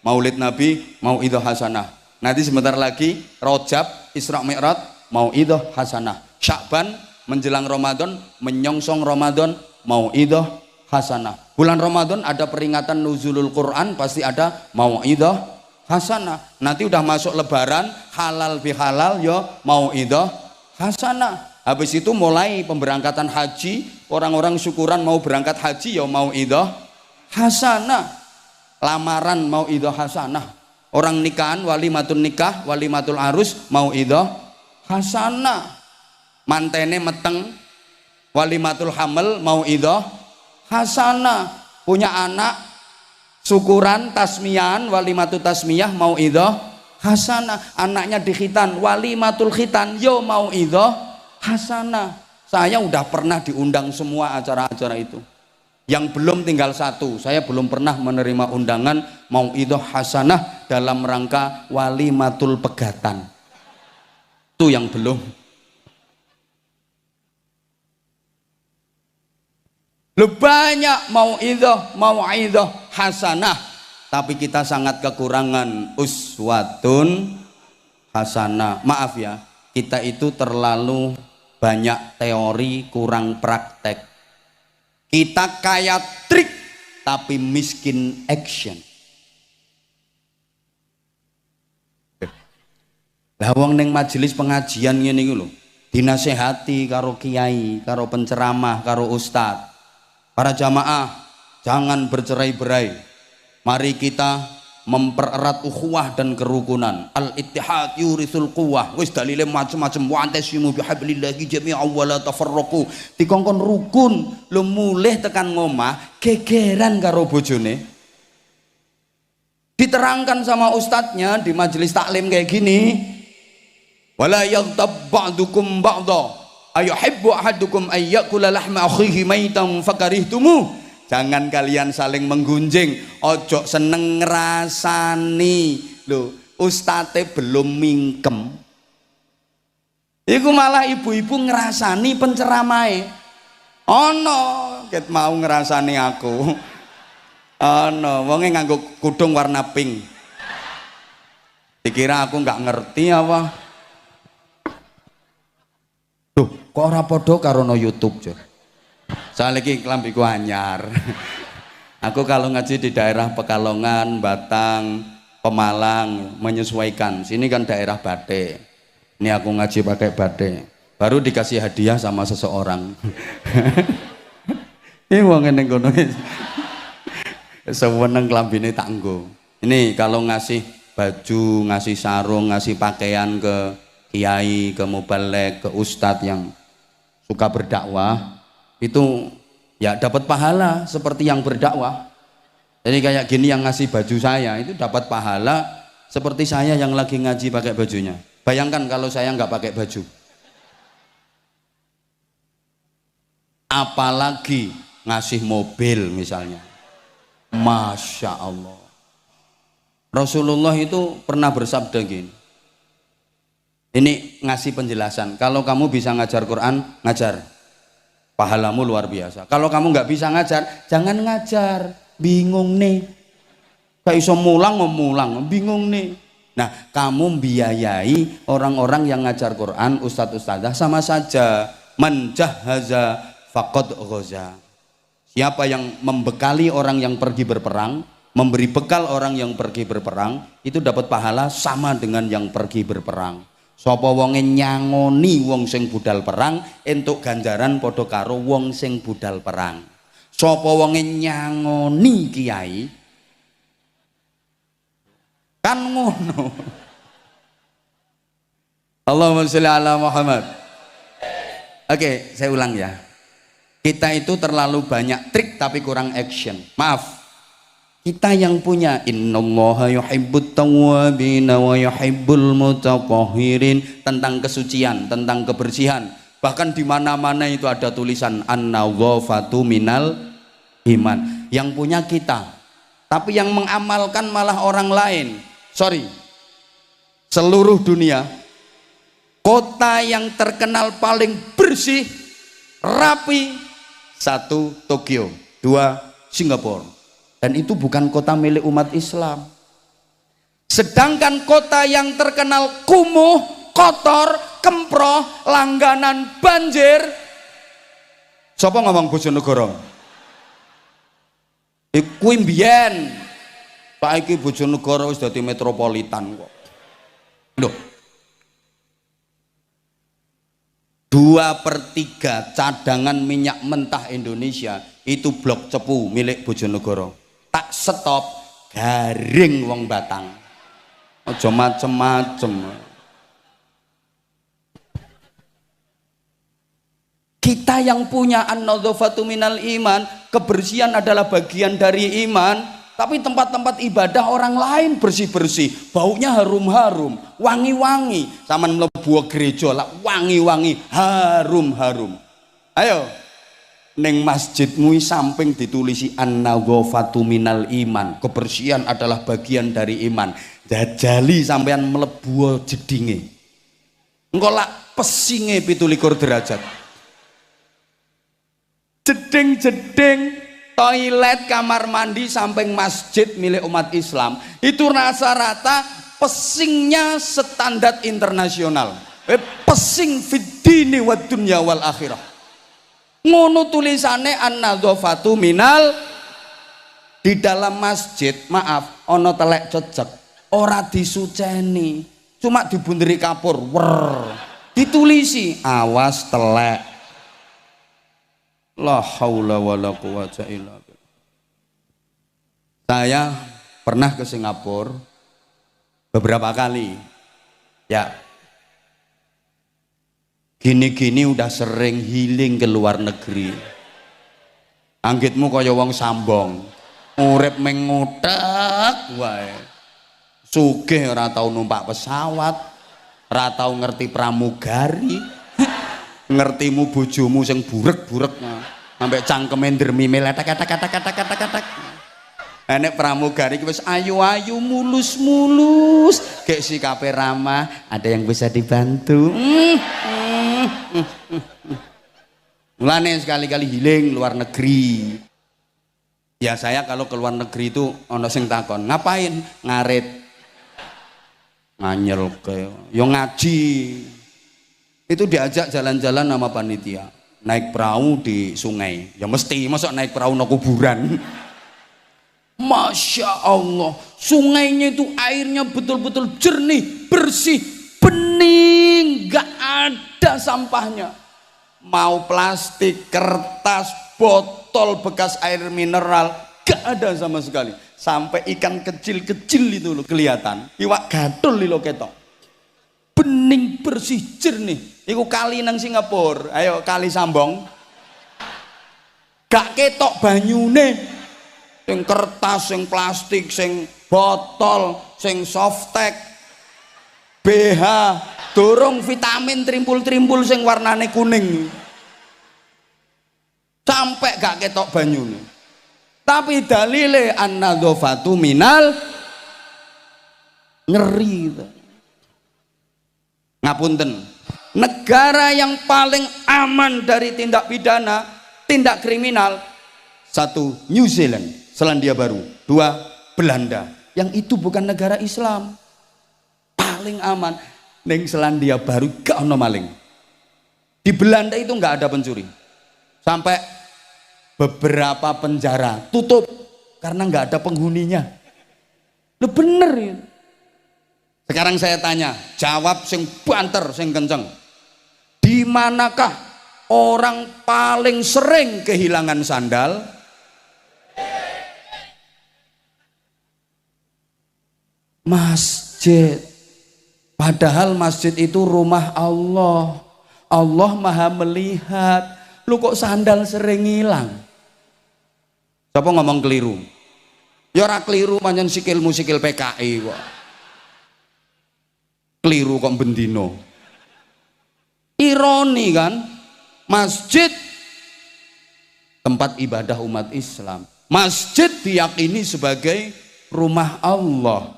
Maulid Nabi mau'idhah hasanah. Nanti sebentar lagi Rajab Isra Mi'raj mau'idhah hasanah. Sya'ban menjelang Ramadan menyongsong Ramadan mau'idhah hasanah. Bulan Ramadan ada peringatan nuzulul Quran, pasti ada mau'idhah hasanah. Nanti udah masuk lebaran halal bihalal yo mau'idhah hasanah. Habis itu mulai pemberangkatan haji, orang-orang syukuran mau berangkat haji ya mau idah hasanah, lamaran mau idah hasanah, orang nikahan walimatul nikah, walimatul arus mau idah hasanah, mantene meteng walimatul hamil mau idah hasanah, punya anak syukuran tasmiyan walimatul tasmiyah mau idah hasanah, anaknya dikhitan walimatul khitan yo mau idah hasanah. Saya udah pernah diundang semua acara-acara itu. Yang belum tinggal satu, saya belum pernah menerima undangan mau itu hasanah dalam rangka walimatul pegatan. Itu yang belum. Lu banyak mau itu hasanah, tapi kita sangat kekurangan uswatun hasanah. Maaf ya, kita itu terlalu banyak teori, kurang praktek. Kita kaya trik tapi miskin action. Lah wong ning majelis pengajian ngene iki lho, dinasehati karo kiai, karo penceramah, karo ustadz. Para jamaah, jangan bercerai-berai. Mari kita mempererat ukhuwah dan kerukunan. Al-ittihad yurisul quwwah. Wis dalile macam-macam, wa antasimu bihablillahi jami'an wa la tafarraqu. Dikongkon rukun, lu mulih tekan ngomah gegeran karo bojone. Diterangkan sama ustadznya di majelis taklim kayak gini. Wala yaghtab ba'dukum ba'dha. Ayuhibbu ahadukum ayyakula lahma akhihi maitan fakarihtumu. Jangan kalian saling menggunjing, ojo seneng ngrasani. Lho, ustate belum mingkem. Iku malah ibu-ibu ngrasani penceramahe. Ono ket mau ngrasani aku. Ono wonge nganggo kudung warna pink. Dikira aku nggak ngerti apa. Duh, kok ora padha karo no YouTube, Jur. Soalnya ini kelambiku anyar. Aku kalau ngaji di daerah Pekalongan, Batang, Pemalang, menyesuaikan. Sini kan daerah batik. Ini aku ngaji pakai batik. Baru dikasih hadiah sama seseorang. Ini wong ngene kono. Seweneng klambine tak nggo. Ini kalau ngasih baju, ngasih sarung, ngasih pakaian ke kiai, ke mubalek, ke ustadz yang suka berdakwah, itu ya dapat pahala seperti yang berdakwah. Jadi kayak gini yang ngasih baju saya itu dapat pahala seperti saya yang lagi ngaji pakai bajunya. Bayangkan kalau saya nggak pakai baju. Apalagi ngasih mobil misalnya. Masya Allah. Rasulullah itu pernah bersabda gini. Ini ngasih penjelasan. Kalau kamu bisa ngajar Quran, ngajar. Pahalamu luar biasa. Kalau kamu nggak bisa ngajar, jangan ngajar. Bingung nih. Gak iso mulang mau mulang, bingung nih. Nah, kamu biayai orang-orang yang ngajar Quran, ustadz-ustadzah sama saja. Man jahaza faqad ghaza. Siapa yang membekali orang yang pergi berperang, memberi bekal orang yang pergi berperang, itu dapat pahala sama dengan yang pergi berperang. Sapa wonge nyangoni wong sing budal perang, entuk ganjaran padha karo wong sing budal perang. Sapa wonge nyangoni kiai, kan ngono. Allahumma sholli ala Muhammad. Oke, saya ulang ya. Kita itu terlalu banyak trik tapi kurang action. Maaf. Kita yang punya innallaha yuhibbut tawwabina wa yuhibbul mutatahhirin, tentang kesucian, tentang kebersihan. Bahkan di mana-mana itu ada tulisan an-nadhafatu minal iman. Yang punya kita. Tapi yang mengamalkan malah orang lain. Sorry. Seluruh dunia, kota yang terkenal paling bersih, rapi, 1 Tokyo, 2 Singapura. Dan itu bukan kota milik umat Islam. Sedangkan kota yang terkenal kumuh, kotor, kemproh, langganan banjir. Siapa ngomong Bojonegoro? Iku mbiyen. Saiki Bojonegoro wis dadi metropolitan kok. Loh. 2/3 cadangan minyak mentah Indonesia itu blok Cepu milik Bojonegoro. Tak stop, garing wong Batang. Aja macem-macem. Kita yang punya an-nadhafatu minal iman, kebersihan adalah bagian dari iman, tapi tempat-tempat ibadah orang lain bersih-bersih, baunya harum-harum, wangi-wangi. Saman mlebu gereja lah wangi-wangi, harum-harum. Ayo, neng masjidmu samping ditulisi an-nadhafatu minal iman, kebersihan adalah bagian dari iman. Jajali sampean mlebu jedinge. Engko lak pesinge 17 derajat. Jeding-jeding toilet kamar mandi samping masjid milik umat Islam itu rata-rata pesingnya standar internasional. Pesing fiddini wa dunya wal akhirah. Ngono tulisane an-nadhafatu minal. Di dalam masjid, maaf, ono telek cecek, ora disuceni, cuma dibunderi kapur, ditulisi awas telek. La haula wala quwata illa billah. Saya pernah ke Singapura beberapa kali. Ya. Gini-gini udah sering healing ke luar negeri. Anggitmu kaya wong sambong. Urip mengutek wae. Sugih ora tau numpak pesawat, ora tau ngerti pramugari. Ngertimu bojomu sing burek-burek sampai cangkeme dermime letak-letak. Nek pramugari wis ayu-ayu mulus-mulus, gek sikape ramah, ada yang bisa dibantu. Mulane sekali-kali healing luar negeri. Ya saya kalau ke luar negeri itu ono sing takon, ngapain? Ngarit. Nganyel ke, yo ngaji. Itu diajak jalan-jalan sama panitia, naik perahu di sungai. Ya mesti, masa naik perahu no kuburan. Masya Allah, sungainya itu airnya betul-betul jernih, bersih, bening, gak ada sampahnya. Mau plastik, kertas, botol bekas air mineral, gak ada sama sekali. Sampai ikan kecil-kecil itu loh kelihatan, iwak gadul lo ketok. Bening, bersih, jernih. Iku kali nang Singapura, ayo kali Sambong. Gak ketok banyune. Sing kertas, sing plastik, sing botol, sing softtek, BH, dorong vitamin trimpul-trimpul sing warnane kuning. Sampai gak ketok banyune. Tapi dalile an-nadhafatu minal ngeri. Ngapunten. Negara yang paling aman dari tindak pidana, tindak kriminal, 1 New Zealand, Selandia Baru, 2 Belanda, yang itu bukan negara Islam, paling aman. Neng Selandia Baru gak ono maling. Di Belanda itu nggak ada pencuri, sampai beberapa penjara tutup karena nggak ada penghuninya. Lo bener ya. Sekarang saya tanya, jawab sing banter, sing kenceng. Di manakah orang paling sering kehilangan sandal? Masjid. Padahal masjid itu rumah Allah. Allah maha melihat. Lu kok sandal sering hilang? Siapa ngomong keliru? Ya ora keliru, pancen sikilmu sikil PKI kok. Keliru kok bendino. Ironi kan, masjid tempat ibadah umat Islam, masjid diyakini sebagai rumah Allah.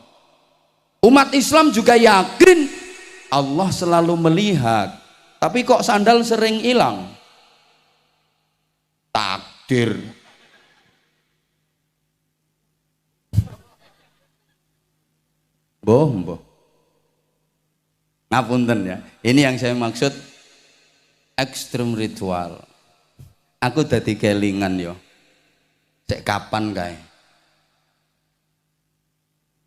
Umat Islam juga yakin Allah selalu melihat, tapi kok sandal sering hilang? Takdir. Boh. Ngapunten ya, ini yang saya maksud ekstrem ritual. Aku dadi kelingan yo. Cek kapan kae?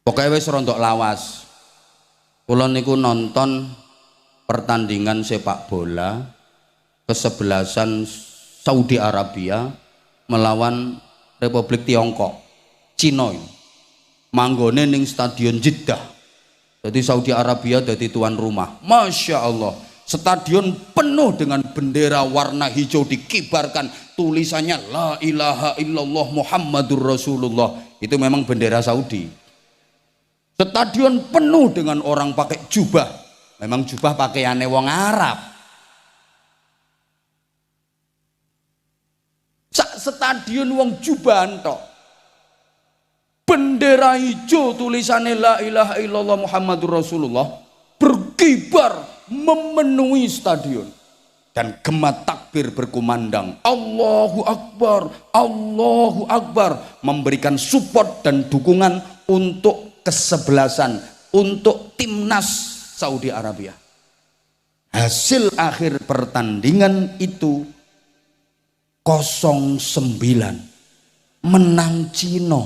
Pokoknya wis rontok lawas. Kula niku nonton pertandingan sepak bola kesebelasan Saudi Arabia melawan Republik Tiongkok, Cina, manggone ning Stadion Jeddah. Jadi Saudi Arabia jadi tuan rumah. Masya Allah, stadion penuh dengan bendera warna hijau dikibarkan, tulisannya La ilaha illallah Muhammadur Rasulullah. Itu memang bendera Saudi. Stadion penuh dengan orang pakai jubah, memang jubah pakaiannya wong Arab. Stadion wong jubahan tok, bendera hijau tulisannya La ilaha illallah Muhammadur Rasulullah berkibar memenuhi stadion, dan gema takbir berkumandang Allahu Akbar, Allahu Akbar, memberikan support dan dukungan untuk kesebelasan, untuk timnas Saudi Arabia. Hasil akhir pertandingan itu 0-9 menang Cina.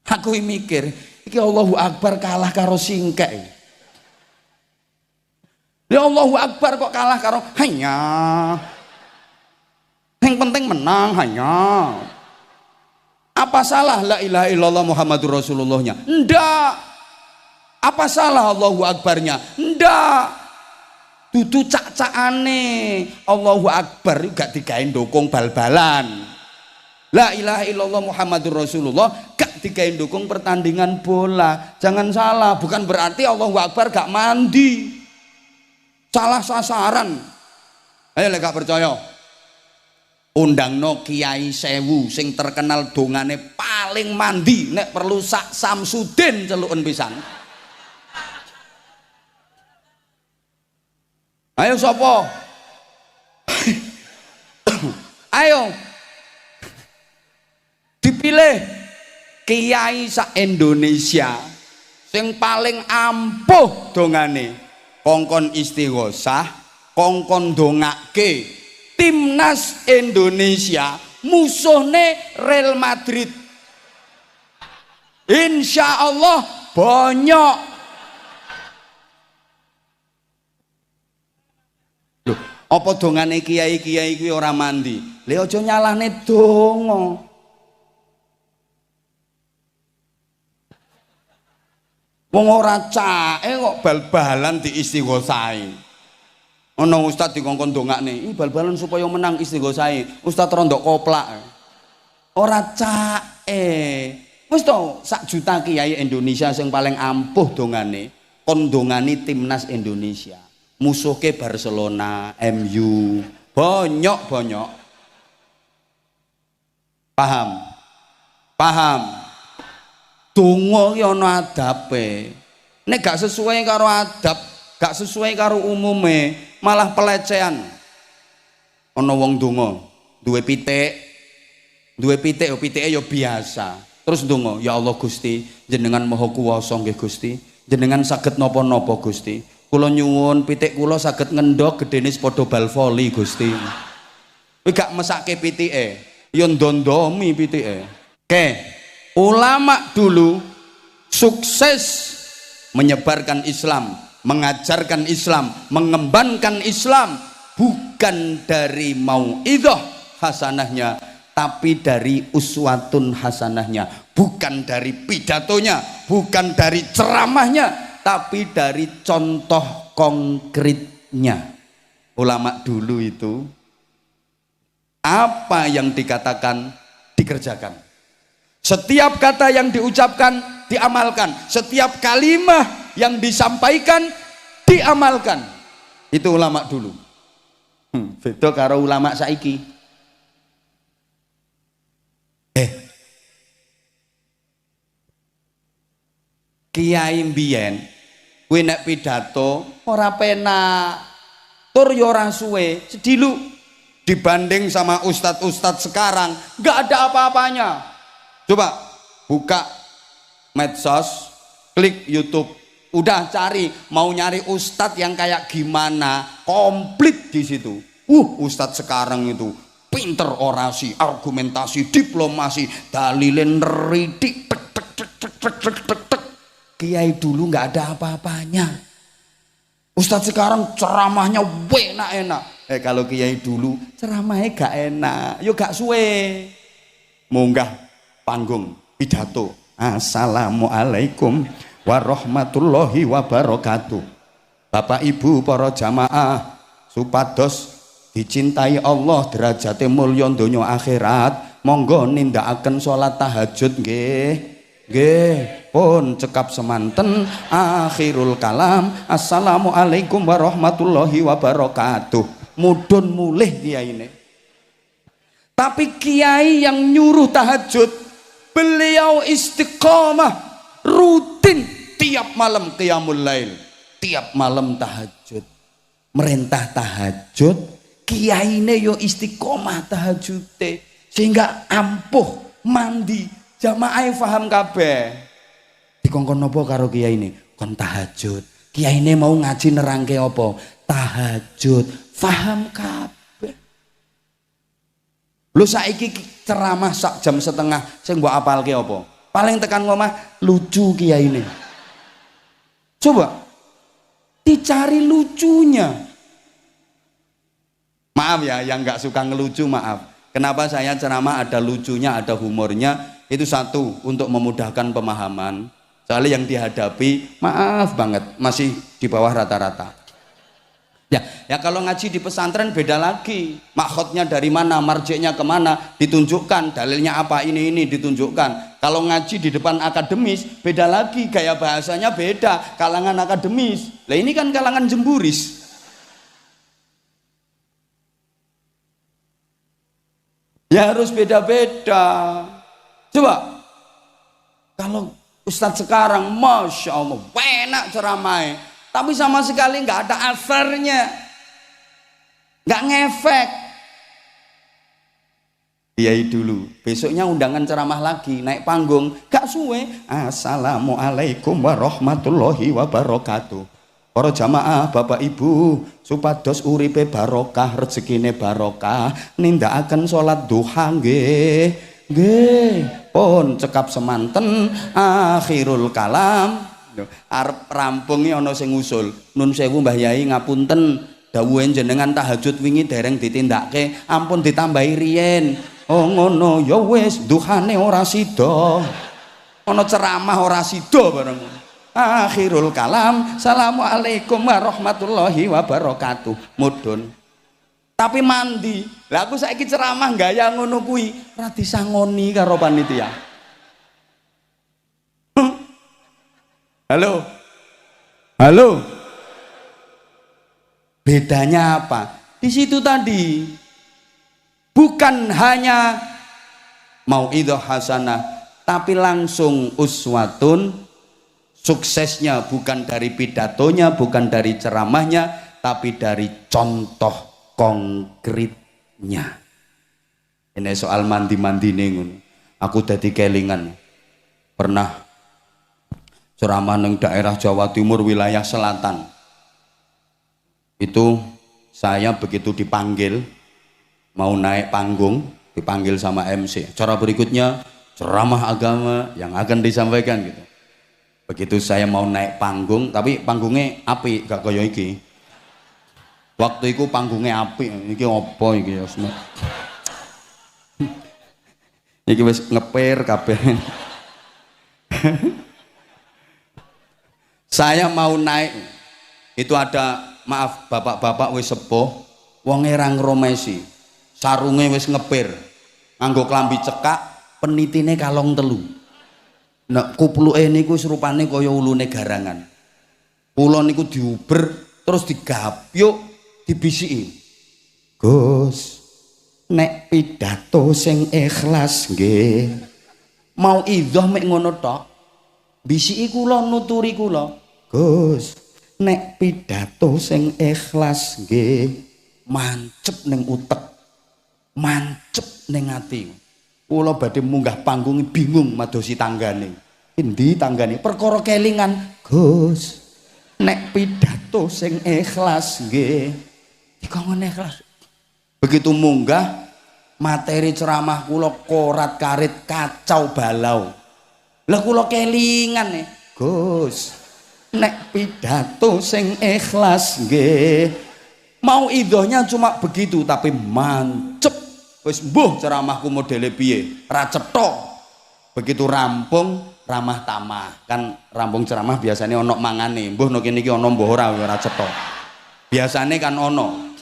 Aku mikir, iki Allahu Akbar kalah karo singkek. Ya Allahu Akbar kok kalah karo hanya. Yang penting menang hanya. Apa salah la ilaha illallah Muhammadur Rasulullahnya? Ndak. Apa salah Allahu Akbarnya? Ndak. Dudu cak-cakane Allahu Akbar gak digawe ndukung bal-balan. La ilaha illallah Muhammadur Rasulullah gak digawe ndukung pertandingan bola. Jangan salah, bukan berarti Allahu Akbar gak mandi. Salah sasaran. Ayo lek gak percaya, undangno Kiai Sewu sing terkenal dongane paling mandi, nek perlu sak Samsudin celuken pisan. Ayo sapa? Ayo dipilih kiai sak Indonesia sing paling ampuh dongane, kongkon istighosah, kongkon dongake timnas Indonesia musuhne Real Madrid. Insya Allah banyak. Apa dongane kiai-kiai kuwi ora mandi? Lha aja nyalahne donga. Wong ora cae kok bal-balan diistighosahi. Ana ustaz dikongkon dongakne, bal-balan supaya menang istighosahi. Ustaz rondok koplak. Ora cae. Wis to sak juta kiai Indonesia sing paling ampuh dongane, kon dongani timnas Indonesia. Musuh ke Barcelona, MU, banyak. Paham. Donga ki ana adabe. Nek gak sesuai karo adab, gak sesuai karo umume, malah pelecehan. Ana wong donga, duwe pitik yo pitike yo biasa. Terus donga, ya Allah Gusti, jenengan Maha Kuwasa nggih Gusti. Jenengan saged napa-napa Gusti. Kula nyuwun pitik kula saged ngendhog gedene padha bal voli Gusti. Kowe gak mesake pitike, ya ndondomi pitike. Oke, ulama dulu sukses menyebarkan Islam, mengajarkan Islam, mengembangkan Islam bukan dari mauidhah hasanahnya, tapi dari uswatun hasanahnya, bukan dari pidatonya, bukan dari ceramahnya, tapi dari contoh konkretnya. Ulama dulu itu apa yang dikatakan dikerjakan, setiap kata yang diucapkan diamalkan, setiap kalimat yang disampaikan diamalkan. Itu ulama dulu. Beda karo ulama saiki. Kiai mbiyen kuwi nek pidato ora penak, tur yo ora suwe, sedilu dibanding sama ustadz sekarang nggak ada apa-apanya. Coba buka medsos, klik YouTube, udah cari mau nyari ustadz yang kayak gimana, komplit di situ. Ustadz sekarang itu pinter orasi, argumentasi, diplomasi, dalilin ridik, tek. Kiai dulu nggak ada apa-apanya. Ustadz sekarang ceramahnya enak-enak. Kalau kiai dulu ceramahnya gak enak, yo gak suwe. Munggah panggung pidato. Assalamualaikum warahmatullahi wabarakatuh. Bapak Ibu para jamaah, supados dicintai Allah, derajate mulya donya akhirat, monggo nindakaken salat tahajud nggih. Nggih, pun cekap semanten akhirul kalam. Assalamualaikum warahmatullahi wabarakatuh. Mudhun mulih kiai ini. Tapi kiai yang nyuruh tahajud, beliau istiqomah rutin tiap malam qiyamul lail, tiap malam tahajud. Merintah tahajud, kiai ini yo istiqomah tahajute sehingga ampuh mandi. Jamaah paham kabeh. Dikongkon napa karo kiai ini? Kon tahajud. Kiai ini mau ngaji nerangke apa? Tahajud. Paham kabeh. Lu saiki ceramah sak jam setengah sing mbok apalke apa? Paling tekan ngomah lucu kiai ini. Coba dicari lucunya. Maaf ya yang nggak suka ngelucu, maaf. Kenapa saya ceramah ada lucunya, ada humornya? Itu satu, untuk memudahkan pemahaman. Soalnya yang dihadapi, maaf banget, masih di bawah rata-rata. Ya kalau ngaji di pesantren beda lagi. Makhotnya dari mana, marjiknya kemana, ditunjukkan. Dalilnya apa, ini ditunjukkan. Kalau ngaji di depan akademis, beda lagi. Gaya bahasanya beda, kalangan akademis. Lah ini kan kalangan jemburis. Ya harus beda-beda. Coba kalau Ustadz sekarang Masya Allah enak ceramahnya, tapi sama sekali nggak ada asarnya, nggak ngefek. Kiai dulu besoknya undangan ceramah lagi, naik panggung gak suwe Assalamualaikum warahmatullahi wabarakatuh. Para jamaah Bapak Ibu, supados uripe barokah, rezekine barokah, nindakaken salat duha nggih. Nggih, pun cekap semanten akhirul kalam. Arep rampungi ana sing usul. Nun sewu Mbah Yai ngapunten, dawuhe jenengan tahajud wingi dereng ditindakke, ampun ditambahi riyen. Oh ngono, ya wis duhane ora sida. Ana ceramah ora sida bareng. Akhirul kalam, assalamualaikum warahmatullahi wabarakatuh. Mudhun. Tapi mandi. Lah aku saiki ceramah gaya ngono kuwi, ora disangoni karo panitia. Halo. Halo. Bedanya apa? Di situ tadi bukan hanya mauidhah hasanah, tapi langsung uswatun. Suksesnya bukan dari pidatonya, bukan dari ceramahnya, tapi dari contoh konkretnya. Ini soal mandi-mandi nih, aku dadi kelingan. Pernah ceramah neng daerah Jawa Timur wilayah selatan. Itu saya begitu dipanggil, mau naik panggung, dipanggil sama MC. Cara berikutnya ceramah agama yang akan disampaikan gitu. Begitu saya mau naik panggung, tapi panggungnya api, gak kaya iki. Waktu itu panggungnya api, iki apa iki ya semua. Iki wis ngeper kabeh. Saya mau naik, itu ada, maaf bapak-bapak wis sepuh, wong erang romesi, sarunge wis ngepir, nganggo klambi cekak, penitine kalong telu. Nek kupluke niku serupane kaya ulune garangan. Kula niku diuber terus digapyuk, dibisiki. Gus, nek pidato sing ikhlas nggih. Mau idhah mek ngono tok. Bisiki kula nuturi kula. Gus, nek pidato sing ikhlas nggih, mancep ning utek. Mancep ning ati. Kula badhe munggah panggung bingung madosi tanggane. Endi tanggane? Perkara kelingan. Gus, nek pidato sing ikhlas nggih. Dikon ikhlas. Begitu munggah materi ceramah kula korat-karit kacau balau. Lah kula kelingan nih. Gus, nek pidato sing ikhlas nggih. Mau idhohnya cuma begitu tapi mancep. Wis mbuh ceramahku modele piye? Ra cetha. Begitu rampung ramah tamah. Kan rampung ceramah biasanya ono mangane. Mbuh no kene iki ono mbuh ora cetha. Biasane kan ono.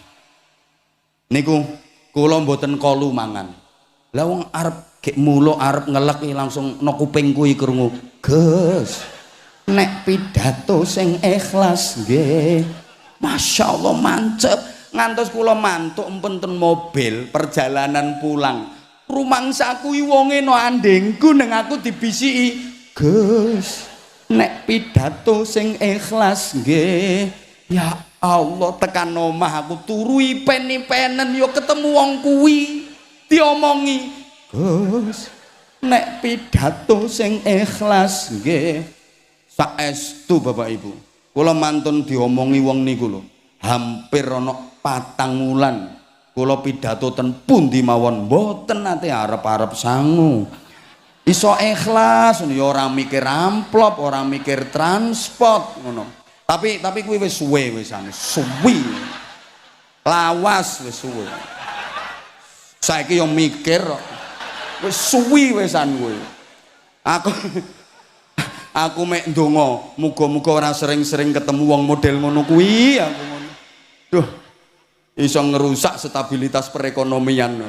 Niku kula mboten kolu mangan. Lah wong arep gek mulo arep ngelek langsung no kupingku iki krungu. Gus, nek pidato sing ikhlas nggih. Masyaallah mancep. Ngantos kula mantuk empenten mobil perjalanan pulang. Rumangsa kuwi wonge no andengku nang aku dibisiki. Gus, nek pidato sing ikhlas nggih. Ya Allah, tekan omah aku turu ipen-ipenen yo ketemu wong kuwi. Diomongi, Gus, nek pidato sing ikhlas nggih. Saestu Bapak Ibu. Kula mantun diomongi wong niku lho. Hampir ana 4 wulan kula pidato ten pundi mawon mboten nate arep-arep sangu. Iso ikhlas ya ora mikir amplop, ora mikir transport ngono. Tapi kuwi wis suwe wisane, suwi. Lawas wis suwe. Saiki yo mikir wis suwi wisan kuwi. Aku mek ndonga muga-muga ora sering-sering ketemu wong model ngono kuwi aku ngono. Duh, iso ngerusak stabilitas perekonomian.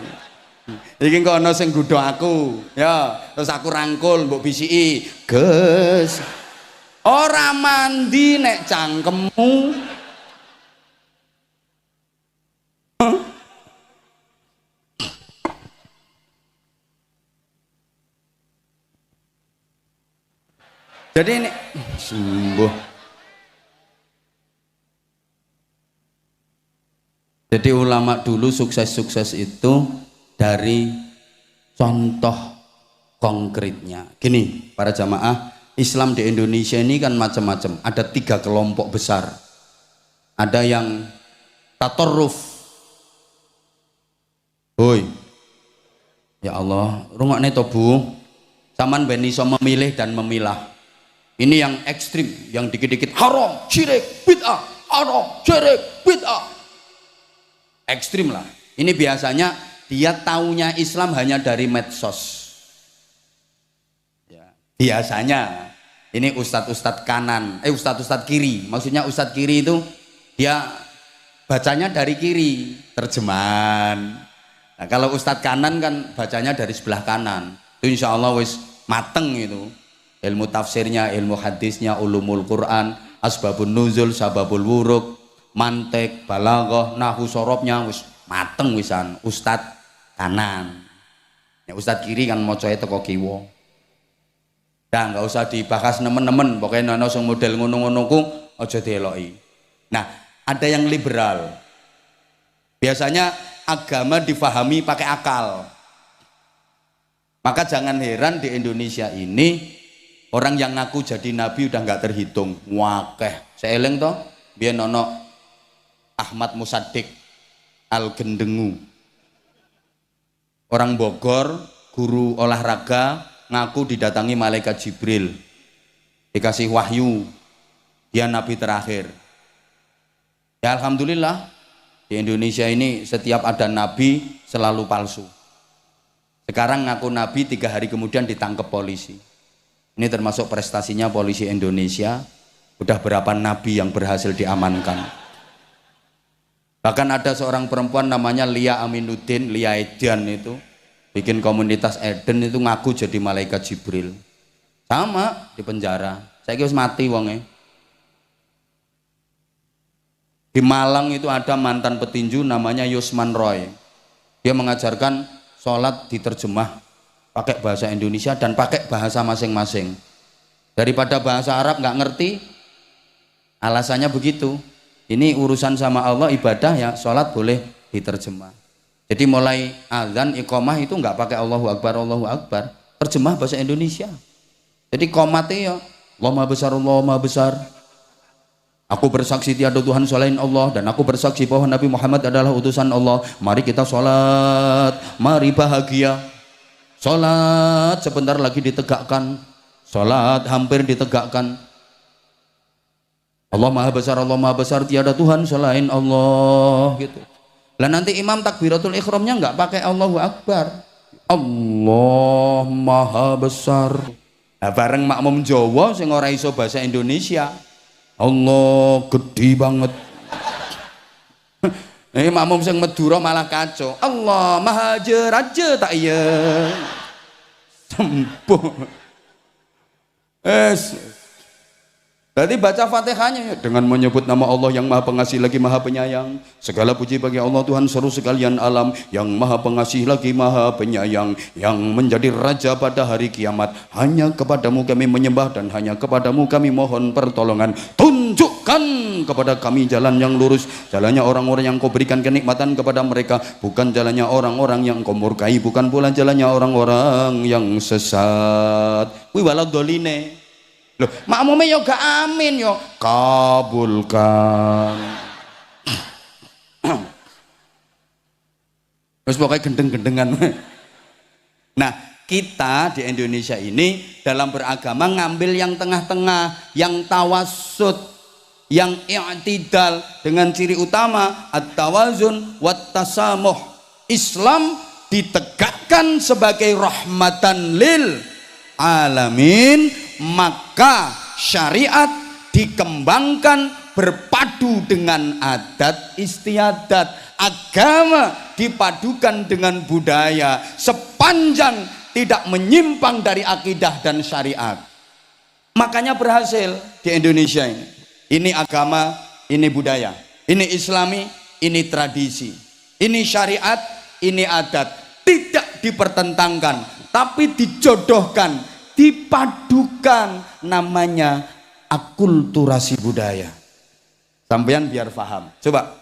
Iki kok ana sing nggodho aku, ya, terus aku rangkul mbok bisiki, Gus. Ora mandi nek cangkemmu. Jadi ini sembuh. Jadi ulama dulu sukses-sukses itu dari contoh konkretnya. Gini, para jamaah, Islam di Indonesia ini kan macam-macam. Ada 3 kelompok besar. Ada yang tatorruf. Hoi. Ya Allah, rungokne to Bu. Saman ben iso memilih dan memilah. Ini yang ekstrim, yang dikit-dikit haram, syirik, bid'ah, haram, syirik, bid'ah. Ekstrim lah. Ini biasanya dia taunya Islam hanya dari medsos. Ya, biasanya ini ustadz-ustadz kanan, ustadz-ustadz kiri. Maksudnya ustadz kiri itu dia bacanya dari kiri, terjemahan. Nah, kalau ustadz kanan kan bacanya dari sebelah kanan. Itu insya Allah wis mateng itu. Ilmu tafsirnya, ilmu hadisnya, ulumul Quran, asbabun nuzul, sababul wuruk, mantek, balaghah, nahwu sorobnya wis mateng wisan. Ustadz kanan. Ya, ustadz kiri kan macae teko kiwa. Dah nggak usah dibahas nemen-nemen, pokoknya nono sing model ngono-ngono ku aja dieloki. Nah, ada yang liberal. Biasanya agama difahami pakai akal. Maka jangan heran di Indonesia ini orang yang ngaku jadi nabi udah nggak terhitung. Wakeh. Saya eling toh, biyen ono Ahmad Musaddiq Al-Gendengu. Orang Bogor, guru olahraga, ngaku didatangi malaikat Jibril. Dikasih wahyu. Dia nabi terakhir. Ya alhamdulillah, di Indonesia ini setiap ada nabi selalu palsu. Sekarang ngaku nabi 3 hari kemudian ditangkap polisi. Ini termasuk prestasinya polisi Indonesia. Udah berapa nabi yang berhasil diamankan. Bahkan ada seorang perempuan namanya Lia Aminuddin, Lia Edian itu bikin komunitas Eden itu ngaku jadi malaikat Jibril. Sama di penjara. Saya kira mati wongnya. Di Malang itu ada mantan petinju namanya Yusman Roy. Dia mengajarkan sholat diterjemah pakai bahasa Indonesia dan pakai bahasa masing-masing. Daripada bahasa Arab nggak ngerti, alasannya begitu. Ini urusan sama Allah, ibadah ya, sholat boleh diterjemah. Jadi mulai azan, iqamah itu nggak pakai Allahu Akbar, terjemah bahasa Indonesia. Jadi qomatnya ya, Allah Maha Besar. Aku bersaksi tiada Tuhan selain Allah dan aku bersaksi bahwa Nabi Muhammad adalah utusan Allah. Mari kita sholat, mari bahagia. Sholat sebentar lagi ditegakkan. Sholat hampir ditegakkan. Allah maha besar, tiada Tuhan selain Allah gitu. Lah nanti imam takbiratul ikhramnya nggak pakai Allahu Akbar, Allah maha besar. Nah, bareng makmum Jawa sing ora iso bahasa Indonesia, Allah gede banget. Makmum sing Madura malah kacau, Allah maha jeraja tak iya. Sembuh. Berarti baca Fatihahnya dengan menyebut nama Allah yang Maha Pengasih lagi Maha Penyayang. Segala puji bagi Allah Tuhan seluruh sekalian alam, yang Maha Pengasih lagi Maha Penyayang, yang menjadi Raja pada hari kiamat. Hanya kepadamu kami menyembah dan hanya kepadamu kami mohon pertolongan. Tunjukkan kepada kami jalan yang lurus, jalannya orang-orang yang kau berikan kenikmatan kepada mereka, bukan jalannya orang-orang yang kau murkai, bukan pula jalannya orang-orang yang sesat. Wih waladdoline. Loh, makmumnya yo gak amin yo kabulkan. Terus pokoknya gendeng-gendengan. Nah, kita di Indonesia ini dalam beragama ngambil yang tengah-tengah, yang tawassut, yang i'tidal, dengan ciri utama at-tawazun wat tasamuh. Islam ditegakkan sebagai rahmatan lil alamin, maka syariat dikembangkan berpadu dengan adat istiadat. Agama dipadukan dengan budaya sepanjang tidak menyimpang dari akidah dan syariat. Makanya berhasil di Indonesia ini. Ini agama, ini budaya, ini islami, ini tradisi, ini syariat, ini adat. Tidak dipertentangkan, tapi dijodohkan, dipadukan, namanya akulturasi budaya. Sampean biar paham. Coba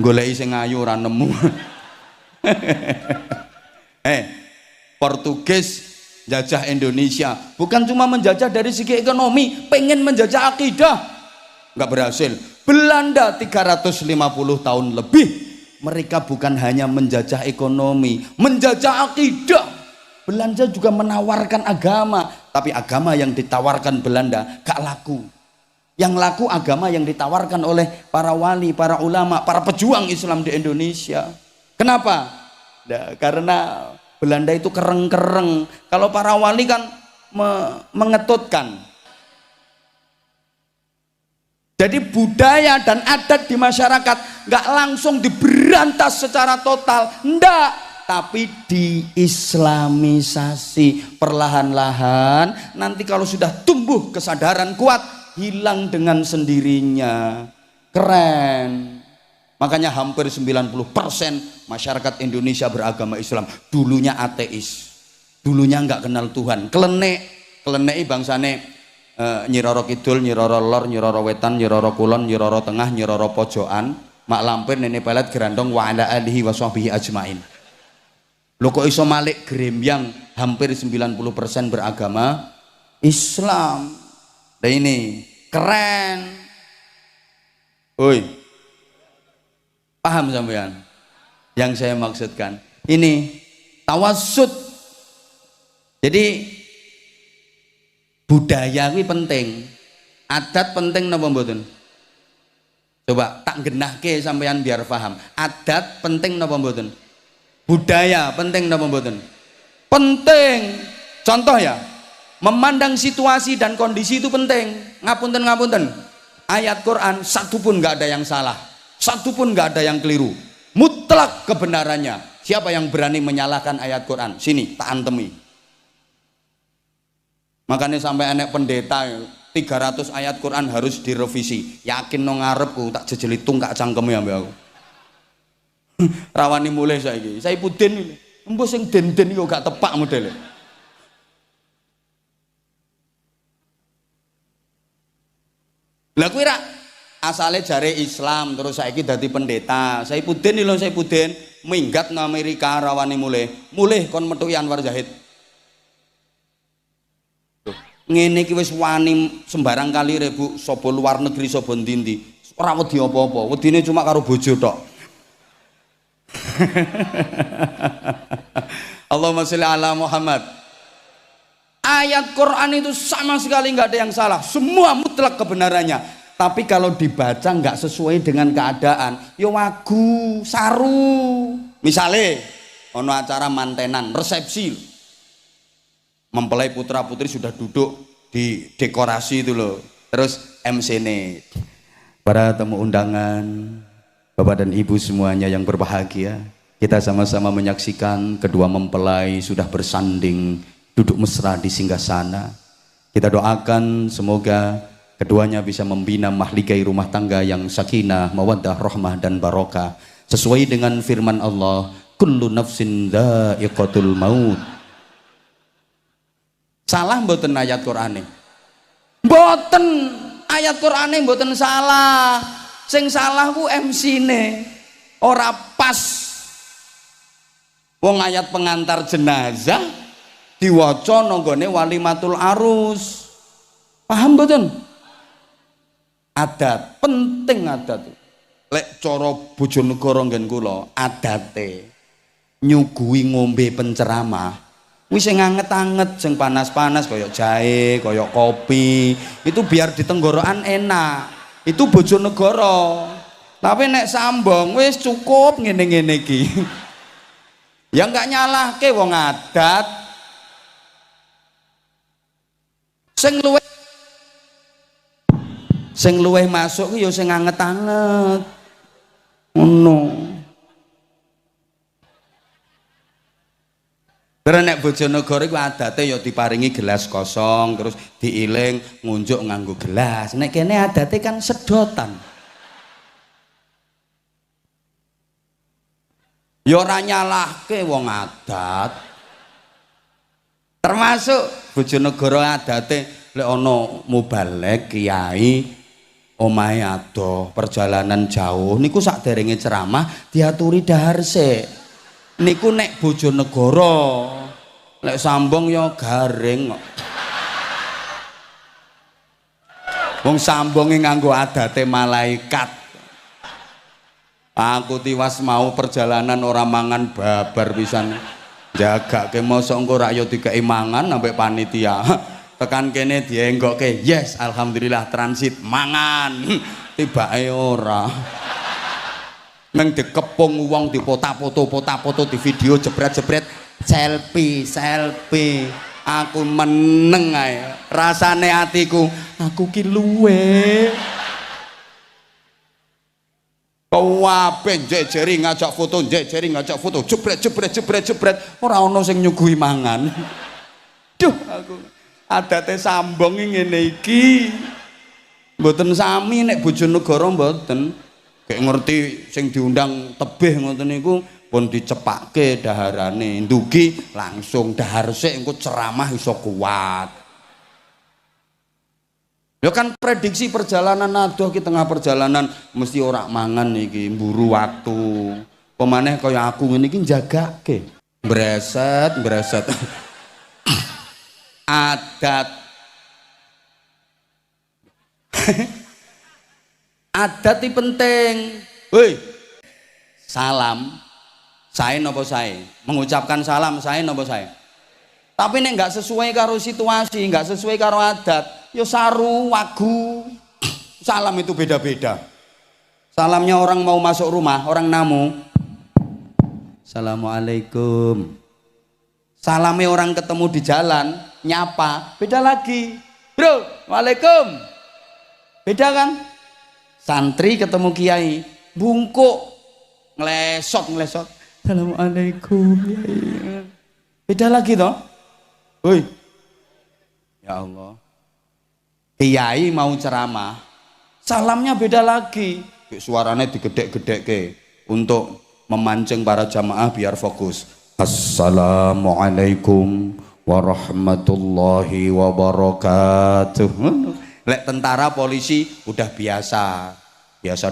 goleki sing ayu ora nemu. Portugis jajah Indonesia bukan cuma menjajah dari segi ekonomi, pengen menjajah akidah, nggak berhasil. Belanda 350 tahun lebih, mereka bukan hanya menjajah ekonomi, menjajah akidah. Belanda juga menawarkan agama, tapi agama yang ditawarkan Belanda gak laku. Yang laku agama yang ditawarkan oleh para wali, para ulama, para pejuang Islam di Indonesia. Kenapa? Nah, karena Belanda itu kereng-kereng. Kalau para wali kan mengetutkan. Jadi budaya dan adat di masyarakat nggak langsung diberantas secara total, enggak, tapi diislamisasi perlahan-lahan. Nanti kalau sudah tumbuh kesadaran kuat, hilang dengan sendirinya. Keren. Makanya hampir 90% masyarakat Indonesia beragama Islam. Dulunya ateis, dulunya nggak kenal Tuhan. Keleneki bangsane Nyiroro Kidul, Nyiroro Lor, Nyiroro Wetan, Nyiroro Kulon, Nyiroro Tengah, Nyiroro Pojokan, mak lampir nenek pelet gerandong wa ala alihi wa sahbihi ajmain. Lho kok iso malik grembyang hampir 90% beragama Islam. Nah ini keren. Oi, paham sampean yang saya maksudkan? Ini tawassut. Jadi budaya itu penting, adat penting napa mboten? Coba tak genahke sampean biar paham. Adat penting napa mboten? Budaya penting napa mboten? Penting. Contoh ya, memandang situasi dan kondisi itu penting. Ngapunten. Ayat Quran satu pun nggak ada yang salah, satu pun nggak ada yang keliru. Mutlak kebenarannya. Siapa yang berani menyalahkan ayat Quran? Sini, tak antemi. Makanya sampai anak pendeta 300 ayat Quran harus direvisi. Yakin no ngarepku tak jejeli tungkak cangkeme ambek aku. Rawani mulai saiki. Saya pudin embo sing den-den yo gak tepak modele. Lah kuwi ra asale jare Islam terus saiki dadi pendeta. Saya pudin lho, saya pudin minggat nang Amerika rawani mulai. Mulih kon metuki Anwar Zahid. Ngene iki wis wani sembarang kali rebu sapa luar negeri sapa ndi-ndi ora wedi apa-apa, wedine cuma karo bojo tok. Allahumma sholli ala Muhammad. Ayat Quran itu sama sekali nggak ada yang salah, semua mutlak kebenarannya. Tapi kalau dibaca nggak sesuai dengan keadaan, ya wagu, saru. Misalnya, ono acara mantenan, resepsi, mempelai putra putri sudah duduk di dekorasi itu loh. Terus MC nih, para tamu undangan, Bapak dan Ibu semuanya yang berbahagia, kita sama-sama menyaksikan kedua mempelai sudah bersanding duduk mesra di singgasana. Kita doakan semoga keduanya bisa membina mahligai rumah tangga yang sakinah, mawaddah, rahmah dan barokah sesuai dengan firman Allah, kullu nafsin dha'iqatul maut. Salah mboten ayat Qur'ane? Mboten, ayat Qur'ane mboten salah. Sing salah ku MC-ne. Ora pas. Wong ayat pengantar jenazah diwaca nanggone walimatul arus. Paham mboten? Adat, penting adat. Lek cara Bojonegoro nggen kula, adate nyuguhi ngombe penceramah wis sing anget-anget, sing panas-panas kaya jahe, kaya kopi, itu biar di tenggorokan enak. Itu Bojonegoro. Tapi nek sambong wis cukup ngene-ngene iki. Ya enggak nyalahke wong adat. Sing luweh masuk ya sing anget-anget. Ngono. Terus nek Bojonegoro iku adate ya diparingi gelas kosong terus diiling ngunjuk nganggo gelas. Nek kene adate kan sedotan. Ya ora nyalahke wong adat. Termasuk Bojonegoro adate lek ana mubalek kiai omahe adoh perjalanan jauh niku sakderenge ceramah diaturi dahar sik. Niku nek Bojonegoro, lek sambong ya garing kok. Wong sambonge nganggo adate malaikat. Aku tiwas mau perjalanan ora mangan babar pisan. Jagake mosok engko rak yo dikeki mangan ambek panitia. Tekan kene dienggokke, yes alhamdulillah transit mangan. Tibake ora. Neng dikepung wong dipoto di video jebret selfie aku meneng ae rasane atiku aku ki luwe kabeh jejeri ngajak foto jebret ora ana sing nyuguhi mangan. Duh aku adate sambong ngene iki mboten sami nek Bojonegoro mboten. Kayak ngerti sing diundang tebih ngoten niku pun dicepakke daharane ndugi langsung dahar sik engko ceramah iso kuat. Ya kan prediksi perjalanan adoh ki tengah perjalanan mesti ora mangan iki mburu waktu. Pemaneh kaya aku ngene iki njagake. Breset. Adat adat itu penting. Woi, salam sae napa sae? Mengucapkan salam sae napa sae? Tapi nek nggak sesuai karo situasi, nggak sesuai karo adat, ya saru, wagu. Salam itu beda-beda. Salamnya orang mau masuk rumah, orang namu. Assalamualaikum. Salamnya orang ketemu di jalan, nyapa, beda lagi. Bro, waalaikum. Beda kan? Santri ketemu kiai bungkuk ngelesot Assalamualaikum kiai. Beda lagi toh. Woi ya Allah, kiai mau ceramah salamnya beda lagi, suaranya digedek-gedek untuk memancing para jamaah biar fokus. Assalamualaikum warahmatullahi wabarakatuh. Lek tentara polisi udah biasa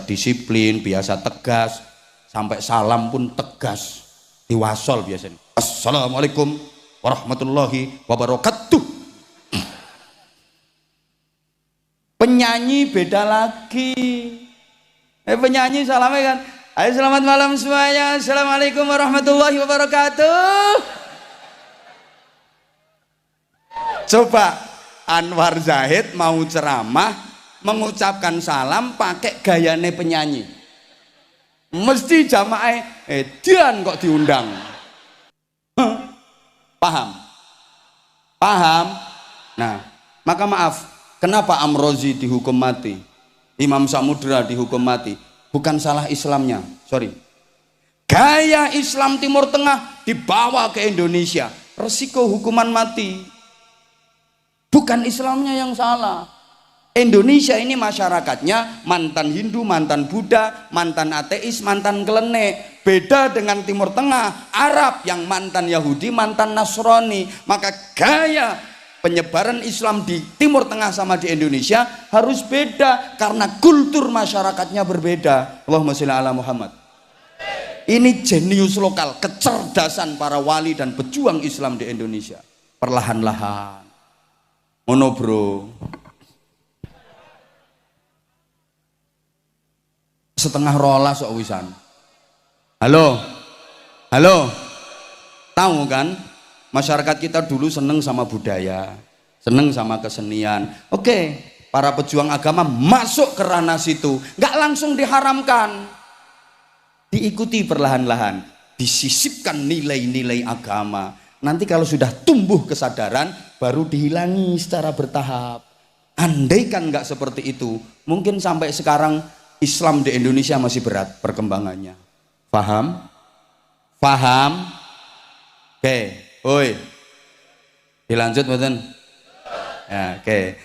disiplin, biasa tegas, sampai salam pun tegas, diwasol biasanya. Assalamualaikum warahmatullahi wabarakatuh. Penyanyi beda lagi. Penyanyi salamnya kan, ayo selamat malam semuanya, assalamualaikum warahmatullahi wabarakatuh. Coba Anwar Zahid mau ceramah mengucapkan salam pakai gayane penyanyi, mesti jamaah edian kok diundang. Paham? Paham? Nah, maka maaf, kenapa Amrozi dihukum mati, Imam Samudra dihukum mati? Bukan salah Islamnya, sorry. Gaya Islam Timur Tengah dibawa ke Indonesia, resiko hukuman mati. Bukan Islamnya yang salah. Indonesia ini masyarakatnya mantan Hindu, mantan Buddha, mantan ateis, mantan kelenek. Beda dengan Timur Tengah, Arab yang mantan Yahudi, mantan Nasrani. Maka gaya penyebaran Islam di Timur Tengah sama di Indonesia harus beda karena kultur masyarakatnya berbeda. Allahumma sholli ala Muhammad. Ini jenius lokal, kecerdasan para wali dan pejuang Islam di Indonesia. Perlahan-lahan. Mono bro. Setengah rolas kok wisan. Halo, halo, tahu kan masyarakat kita dulu seneng sama budaya, seneng sama kesenian. Oke, para pejuang agama masuk ke ranah situ, nggak langsung diharamkan, diikuti perlahan-lahan, disisipkan nilai-nilai agama. Nanti kalau sudah tumbuh kesadaran baru dihilangi secara bertahap. Andaikan nggak seperti itu, mungkin sampai sekarang Islam di Indonesia masih berat perkembangannya. Paham? Paham? Oke, oi. Dilanjut mboten? Ya, oke.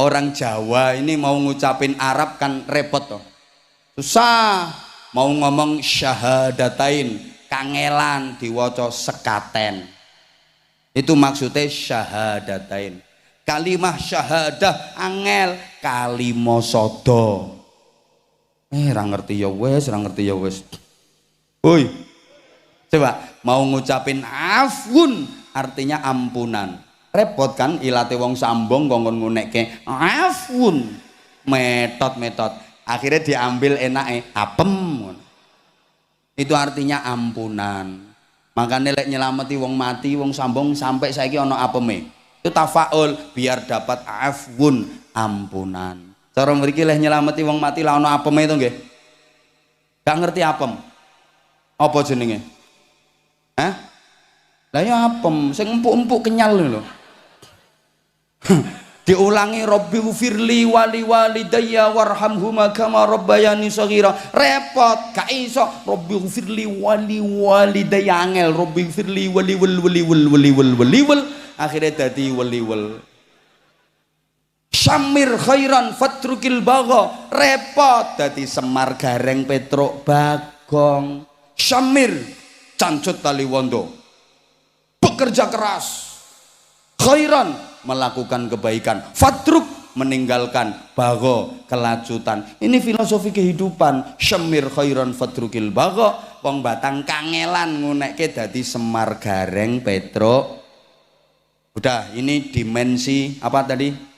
Orang Jawa ini mau ngucapin Arab kan repot toh. Susah. Mau ngomong syahadatain, kangelan diwaca sekaten. Itu maksudnya syahadatain. Kalimah syahadah angel, kalimosodo. Ra ngerti ya wes, ra ngerti ya wes. Woi, coba mau ngucapin afun artinya ampunan. Repot kan ilate wong sambung kongkon ngunekke afun. Metode. Akhirnya diambil enake apem. Itu artinya ampunan. Makanya lek nyelameti wong mati, wong sambung sampai saiki ana apeme. Itu tafaul biar dapat afun, ampunan. Cara mriki leh nyelameti wong mati lah ana apeme to nggih. Gak ngerti apem. Apa jenenge? Hah? Lah ya apem, sing empuk-empuk kenyal lho. Diulangi Rabbi ghfirli wali walidayya warhamhuma kama rabbayani shaghira. Repot, gak iso. Rabbi ghfirli wali walidayya angel. Rabbi ghfirli wali. Akhirnya dadi wali. Syamir khairan fatrukil bagho, repot dadi Semar Gareng Petruk Bagong. Syamir cancut tali wondo, bekerja keras, khairan melakukan kebaikan, fatruk meninggalkan, bagho kelacutan. Ini filosofi kehidupan. Syamir khairan fatrukil bagho, wong Batang kangelan ngunekke dadi Semar Gareng Petruk. Udah, ini dimensi apa tadi?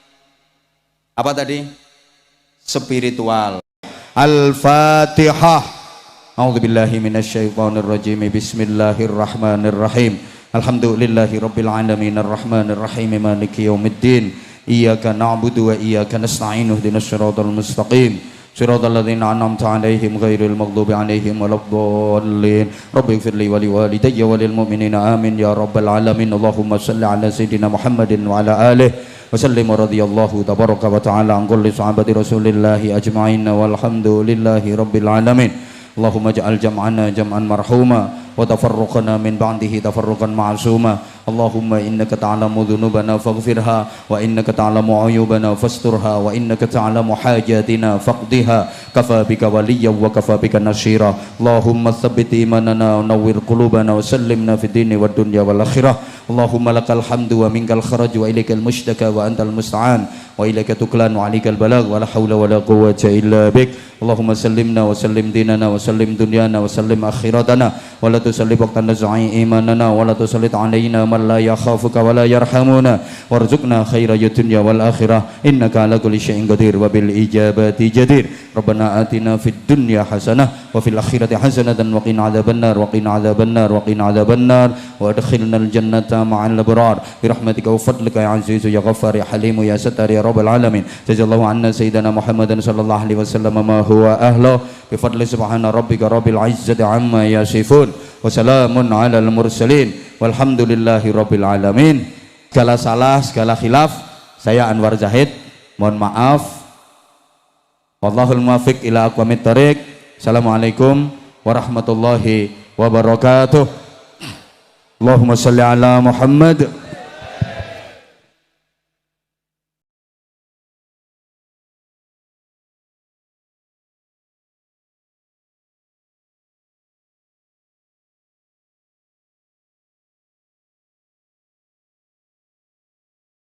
Apa tadi? Spiritual. Al-Fatihah. A'udzubillahi minasyaitonirrajim. Bismillahirrahmanirrahim. Alhamdulillahi rabbil alamin arrahmanir rahim maliki yaumiddin. Iyyaka na'budu wa iyyaka nasta'in ihdinas siratal mustaqim. Siratal ladzina an'amta 'alaihim ghairil maghdubi 'alaihim waladdallin. Rabbighfirli wa liwalidayya wa lil mu'minina amin ya rabbal alamin. Allahumma shalli 'ala sayidina Muhammadin wa 'ala alihi وسلم رضي الله تبارك وتعالى عن كل صحابة رسول الله أجمعين والحمد لله رب العالمين. اللهم اجعل جمعنا جمعا مرحوما وتفرقنا من بعده تفرقا معصوما. اللهم إنك تعلم ذنوبنا فاغفرها وإنك تعلم عيوبنا فاسترها وإنك تعلم حاجاتنا فاقضها. كفى بك وليا وكفى بك نصيرا. اللهم ثبت إيماننا ونور قلوبنا وسلمنا في الدين والدنيا والآخرة. اللهم لك الحمد ومنك الخرج وإليك المشتكى وأنت المستعان. wa ilaika tuklan wa alikal balag wa la haula wa la quwwata illa bik. Allahumma sallimna wa sallim dinana wa sallim dunyana wa sallim akhiratana wa la tusallim waqtan nazai imanana wa la tusallit alaina man la yakhafuka wa la yarhamuna warzuqna khaira dunya wal akhirah innaka ala kulli syai'in qadir wa bil ijabati jadir. Rabbana atina fid dunya hasanah wa fil akhirati hasanatan wa qina adzabannar wa qina adzabannar wa qina adzabannar wa adkhilnal jannata ma'al abrar bi rahmatika wa fadlika ya azizu ya ghaffar ya halim ya sattar ya rabbal alamin. Jazallahu anna sayyidina Muhammadan sallallahu alaihi wasallam ma huwa ahlu bi fadli subhana rabbika rabbil izzati amma yasifun wa salamun alal mursalin walhamdulillahi rabbil alamin. Segala salah, segala khilaf, saya Anwar Zahid mohon maaf. Wallahul muwaffiq ila aqwamit thoriq. Assalamualaikum warahmatullahi wabarakatuh. Allahumma shalli ala Muhammad